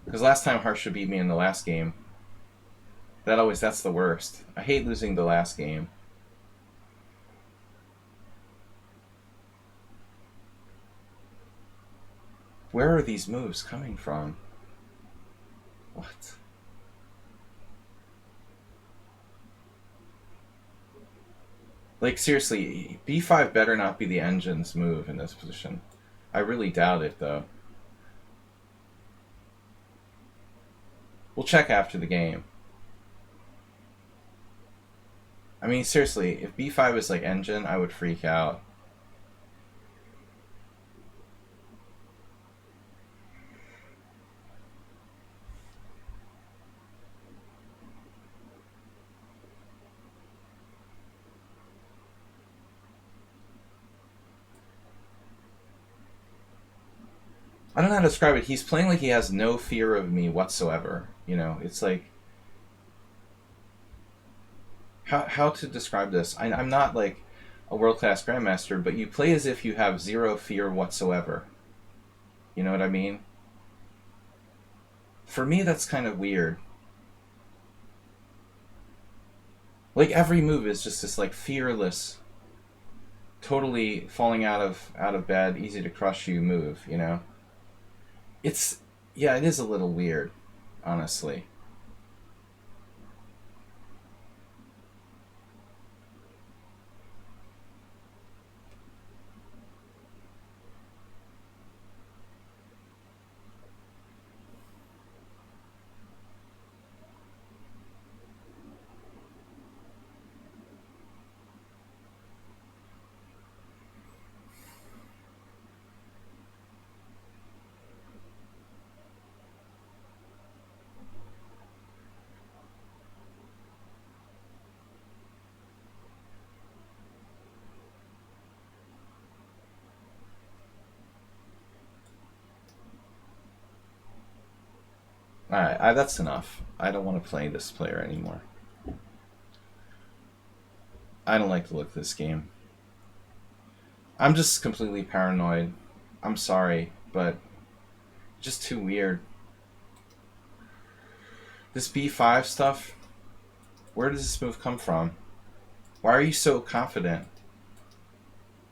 Because last time Harsha beat me in the last game. That's the worst. I hate losing the last game. Where are these moves coming from? What? Like, seriously, b5 better not be the engine's move in this position. I really doubt it, though. We'll check after the game. I mean, seriously, if b5 is like engine, I would freak out. I don't know how to describe it. He's playing like he has no fear of me whatsoever. You know, it's like... How to describe this? I'm not like a world-class grandmaster, but you play as if you have zero fear whatsoever. You know what I mean? For me, that's kind of weird. Like, every move is just this, like, fearless, totally falling out of bed, easy to crush you move, you know? Yeah, it is a little weird, honestly. Alright, that's enough. I don't want to play this player anymore. I don't like the look of this game. I'm just completely paranoid. I'm sorry, but just too weird. This b5 stuff, where does this move come from? Why are you so confident?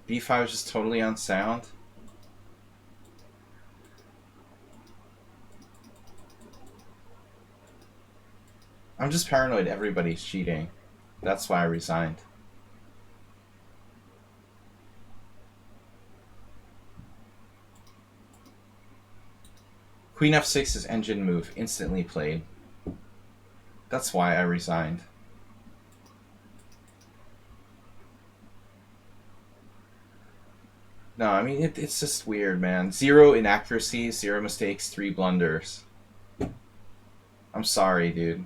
b5 is just totally unsound? I'm just paranoid everybody's cheating. That's why I resigned. Queen f6 is engine move, instantly played. That's why I resigned. No, I mean, it's just weird, man. 0 inaccuracies, 0 mistakes, 3 blunders. I'm sorry, dude.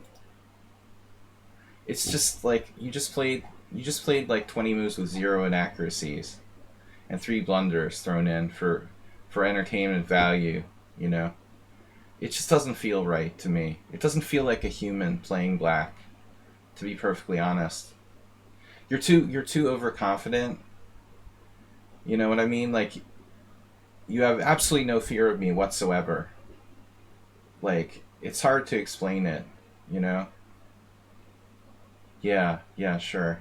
It's just like you just played like 20 moves with 0 inaccuracies and 3 blunders thrown in for entertainment value, you know. It just doesn't feel right to me. It doesn't feel like a human playing black, to be perfectly honest. You're too overconfident. You know what I mean? Like, you have absolutely no fear of me whatsoever. Like, it's hard to explain it, you know? Yeah, sure.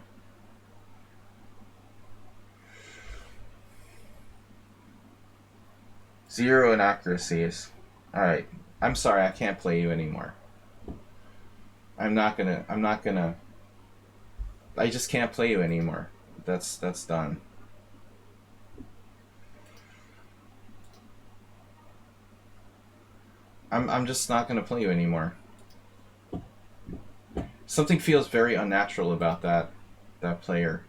Zero inaccuracies. Alright. I'm sorry, I can't play you anymore. I'm not gonna I just can't play you anymore. That's done. I'm just not gonna play you anymore. Something feels very unnatural about that player.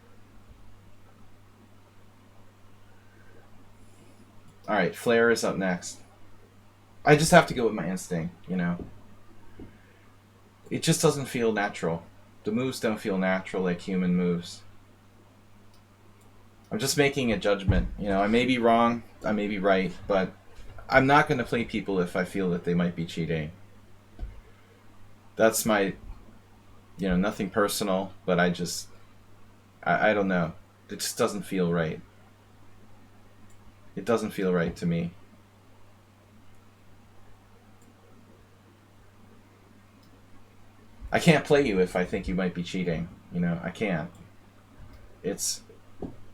Alright, Flair is up next. I just have to go with my instinct, you know. It just doesn't feel natural. The moves don't feel natural like human moves. I'm just making a judgment. You know, I may be wrong, I may be right, but I'm not going to play people if I feel that they might be cheating. That's my, you know, nothing personal, but I don't know. It just doesn't feel right. It doesn't feel right to me. I can't play you if I think you might be cheating. You know, I can't. It's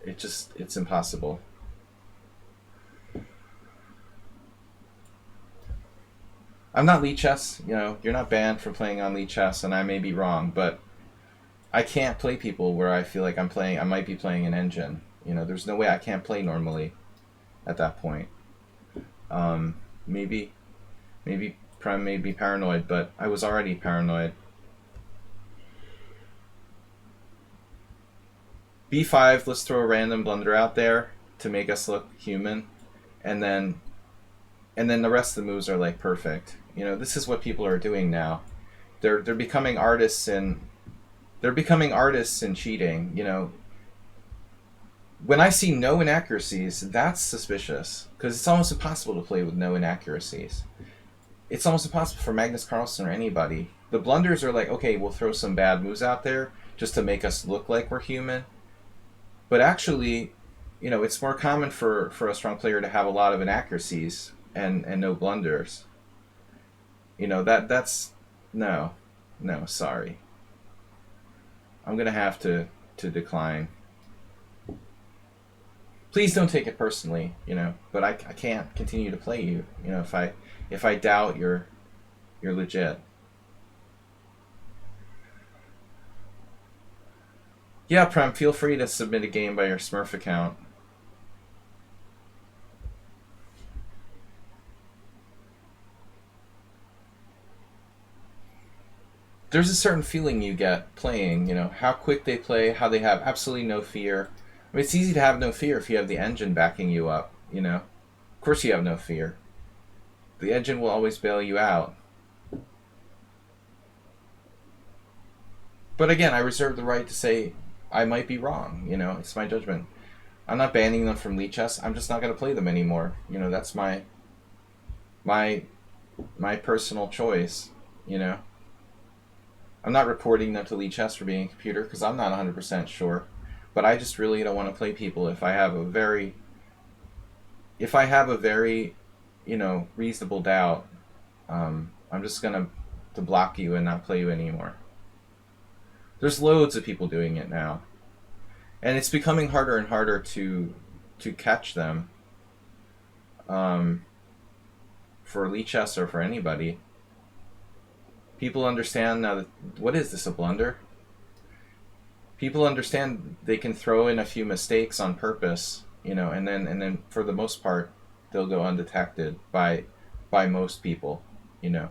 it's impossible. I'm not lichess. You know, you're not banned for playing on lichess, and I may be wrong, but I can't play people where I feel like I might be playing an engine. You know, there's no way I can't play normally at that point. Maybe, Prem may be paranoid, but I was already paranoid. B5, let's throw a random blunder out there to make us look human, and then the rest of the moves are like perfect. You know, this is what people are doing now. They're becoming artists in cheating. You know, when I see no inaccuracies, that's suspicious because it's almost impossible to play with no inaccuracies. It's almost impossible for Magnus Carlsen or anybody. The blunders are like, okay, we'll throw some bad moves out there just to make us look like we're human. But actually, you know, it's more common for a strong player to have a lot of inaccuracies and no blunders. You know, that's no, sorry. I'm gonna have to decline. Please don't take it personally, you know. But I can't continue to play you, you know. If I doubt you're legit. Yeah, Prem, feel free to submit a game by your Smurf account. There's a certain feeling you get playing, you know, how quick they play, how they have absolutely no fear. I mean, it's easy to have no fear if you have the engine backing you up, you know. Of course you have no fear. The engine will always bail you out. But again, I reserve the right to say I might be wrong, you know, it's my judgment. I'm not banning them from lichess. I'm just not going to play them anymore. You know, that's my personal choice, you know. I'm not reporting them to lichess for being a computer because I'm not 100% sure. But I just really don't want to play people if I have a very, you know, reasonable doubt. I'm just gonna to block you and not play you anymore. There's loads of people doing it now, and it's becoming harder and harder to catch them. For lichess or for anybody, people understand now that what is this, a blunder? People understand they can throw in a few mistakes on purpose, you know, and then for the most part they'll go undetected by most people, you know.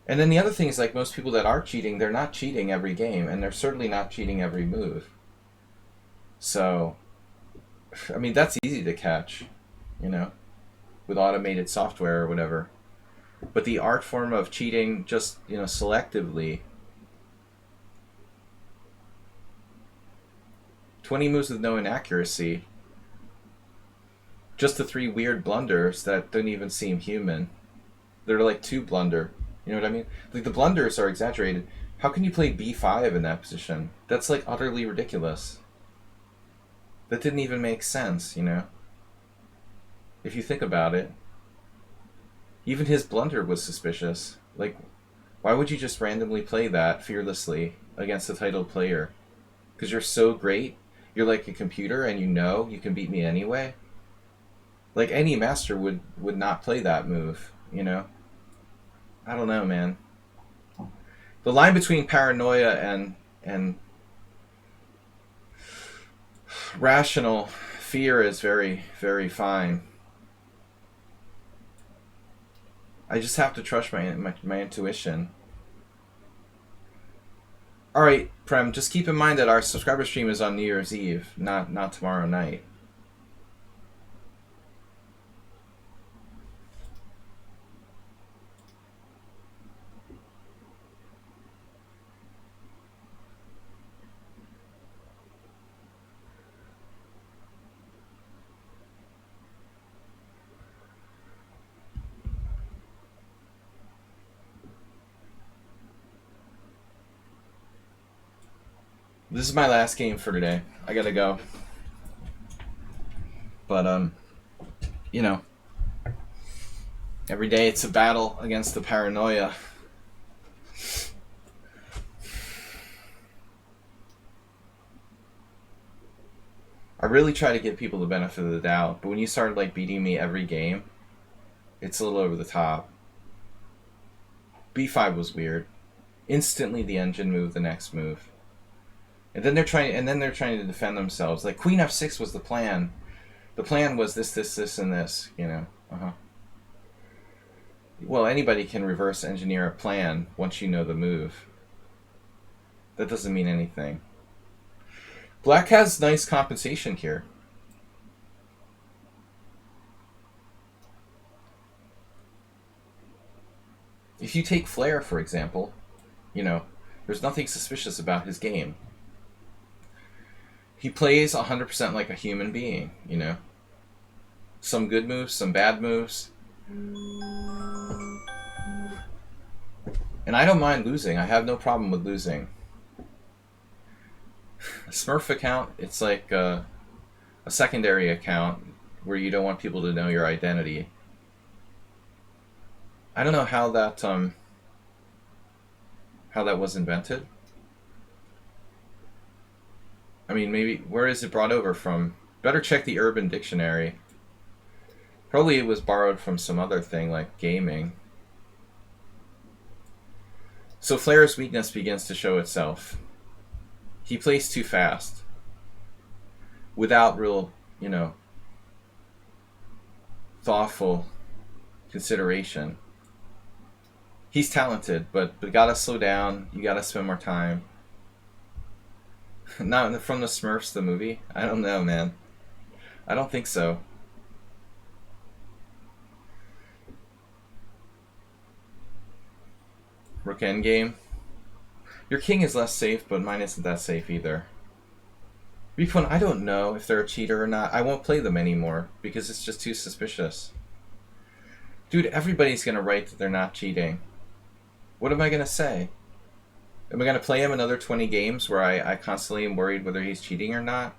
And then the other thing is, like, most people that are cheating, they're not cheating every game, and they're certainly not cheating every move. So, I mean, that's easy to catch, you know, with automated software or whatever. But the art form of cheating just, you know, selectively, 20 moves with no inaccuracy, just the 3 weird blunders that don't even seem human. They're like 2 blunder. You know what I mean? Like, the blunders are exaggerated. How can you play b5 in that position? That's like utterly ridiculous. That didn't even make sense, you know? If you think about it. Even his blunder was suspicious. Like, why would you just randomly play that fearlessly against a titled player? Because you're so great? You're like a computer and you know you can beat me anyway? Like, any master would not play that move, you know? I don't know, man. The line between paranoia and rational fear is very, very fine. I just have to trust my intuition. Alright, Prem, just keep in mind that our subscriber stream is on New Year's Eve, not tomorrow night. This is my last game for today. I gotta go. But, you know, every day it's a battle against the paranoia. I really try to give people the benefit of the doubt, but when you start like beating me every game, it's a little over the top. B5 was weird. Instantly the engine moved the next move. And then they're trying to defend themselves. Like Queen F6 was the plan. The plan was this, and this, you know. Well, anybody can reverse engineer a plan once you know the move. That doesn't mean anything. Black has nice compensation here. If you take Flair, for example, you know, there's nothing suspicious about his game. He plays 100% like a human being, you know. Some good moves, some bad moves. And I don't mind losing. I have no problem with losing. A Smurf account, it's like a secondary account where you don't want people to know your identity. I don't know how that was invented. I mean, maybe where is it brought over from? Better check the Urban Dictionary. Probably it was borrowed from some other thing like gaming. So Flair's weakness begins to show itself. He plays too fast. Without real, you know, thoughtful consideration. He's talented, but gotta slow down. You gotta spend more time. Not from the Smurfs, the movie? I don't know, man. I don't think so. Rook endgame. Your king is less safe, but mine isn't that safe either. Refund, I don't know if they're a cheater or not. I won't play them anymore because it's just too suspicious. Dude, everybody's gonna write that they're not cheating. What am I gonna say? Am I gonna play him another 20 games where I constantly am worried whether he's cheating or not?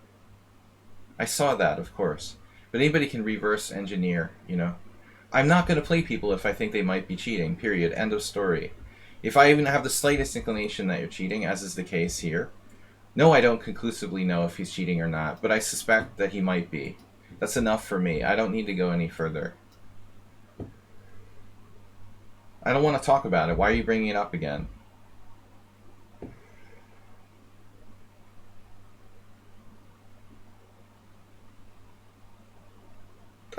I saw that, of course. But anybody can reverse engineer, you know. I'm not gonna play people if I think they might be cheating, period. End of story. If I even have the slightest inclination that you're cheating, as is the case here, no, I don't conclusively know if he's cheating or not, but I suspect that he might be. That's enough for me. I don't need to go any further. I don't want to talk about it. Why are you bringing it up again?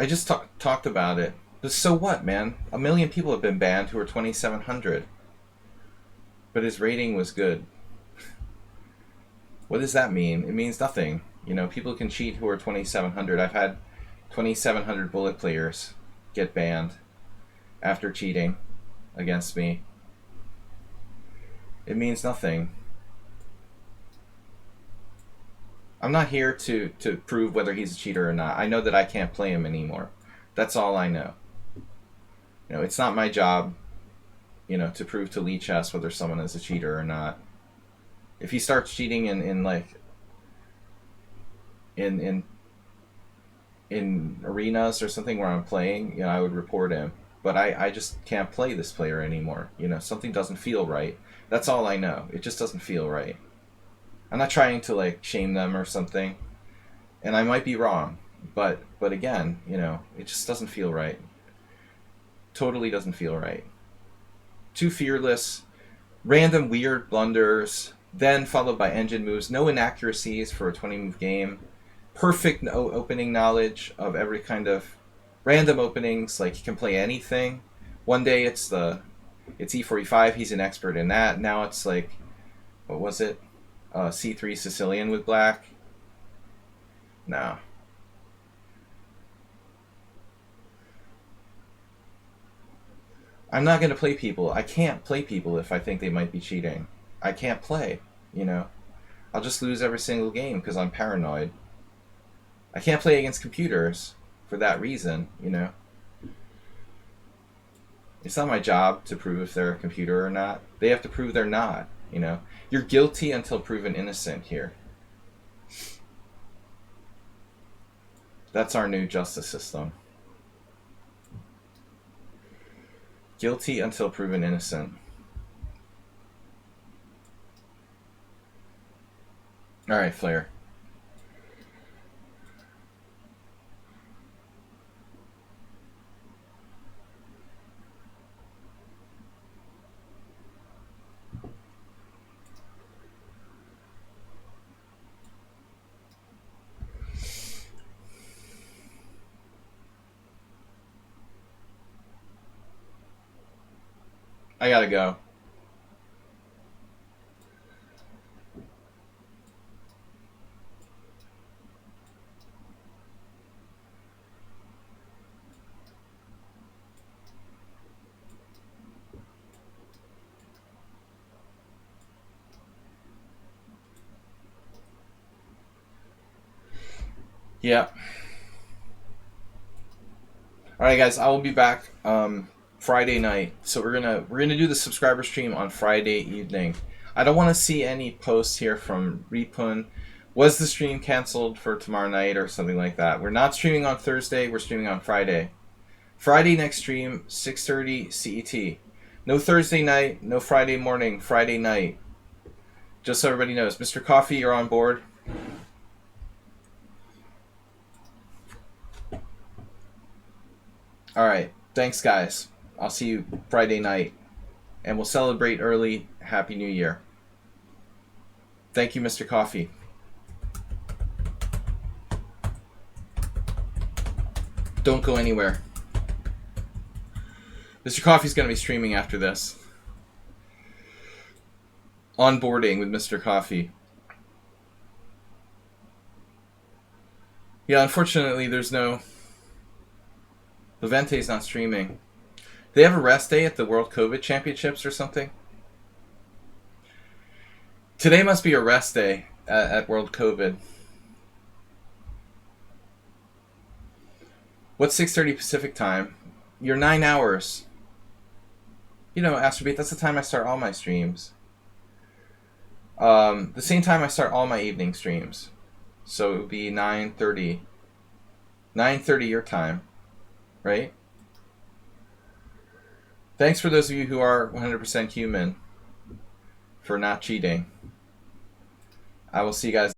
I just talked about it. But so what, man? A million people have been banned who are 2,700. But his rating was good. What does that mean? It means nothing. You know, people can cheat who are 2,700. I've had 2,700 bullet players get banned after cheating against me. It means nothing. I'm not here to prove whether he's a cheater or not. I know that I can't play him anymore. That's all I know. You know, it's not my job, you know, to prove to lichess whether someone is a cheater or not. If he starts cheating in arenas or something where I'm playing, you know, I would report him. But I just can't play this player anymore. You know, something doesn't feel right. That's all I know. It just doesn't feel right. I'm not trying to like shame them or something. And I might be wrong. But again, you know, it just doesn't feel right. Totally doesn't feel right. Too fearless, random weird blunders, then followed by engine moves, no inaccuracies for a 20-move game, perfect opening knowledge of every kind of random openings, like he can play anything. One day it's e4, e5, he's an expert in that. Now it's like, what was it? C3 Sicilian with black? No. I'm not going to play people. I can't play people if I think they might be cheating. I can't play, you know. I'll just lose every single game because I'm paranoid. I can't play against computers for that reason, you know. It's not my job to prove if they're a computer or not. They have to prove they're not. You know, you're guilty until proven innocent here. That's our new justice system. Guilty until proven innocent. All right, Flair. I gotta go. Yeah. All right, guys. I will be back Friday night. So we're gonna do the subscriber stream on Friday evening. I don't want to see any posts here from Repun. Was the stream canceled for tomorrow night or something like that? We're not streaming on Thursday. We're streaming on Friday. Friday next stream 6:30 CET. No Thursday night. No Friday morning. Friday night. Just so everybody knows, Mr. Coffee, you're on board. All right. Thanks, guys. I'll see you Friday night. And we'll celebrate early. Happy New Year. Thank you, Mr. Coffee. Don't go anywhere. Mr. Coffee's going to be streaming after this. Onboarding with Mr. Coffee. Yeah, unfortunately, there's no... Levente's not streaming. They have a rest day at the World COVID Championships or something? Today must be a rest day at World COVID. What's 6:30 Pacific time? You're 9 hours. You know, Astrobeat, that's the time I start all my streams. The same time I start all my evening streams. So it would be 9:30. 9:30 your time. Right? Thanks for those of you who are 100% human for not cheating. I will see you guys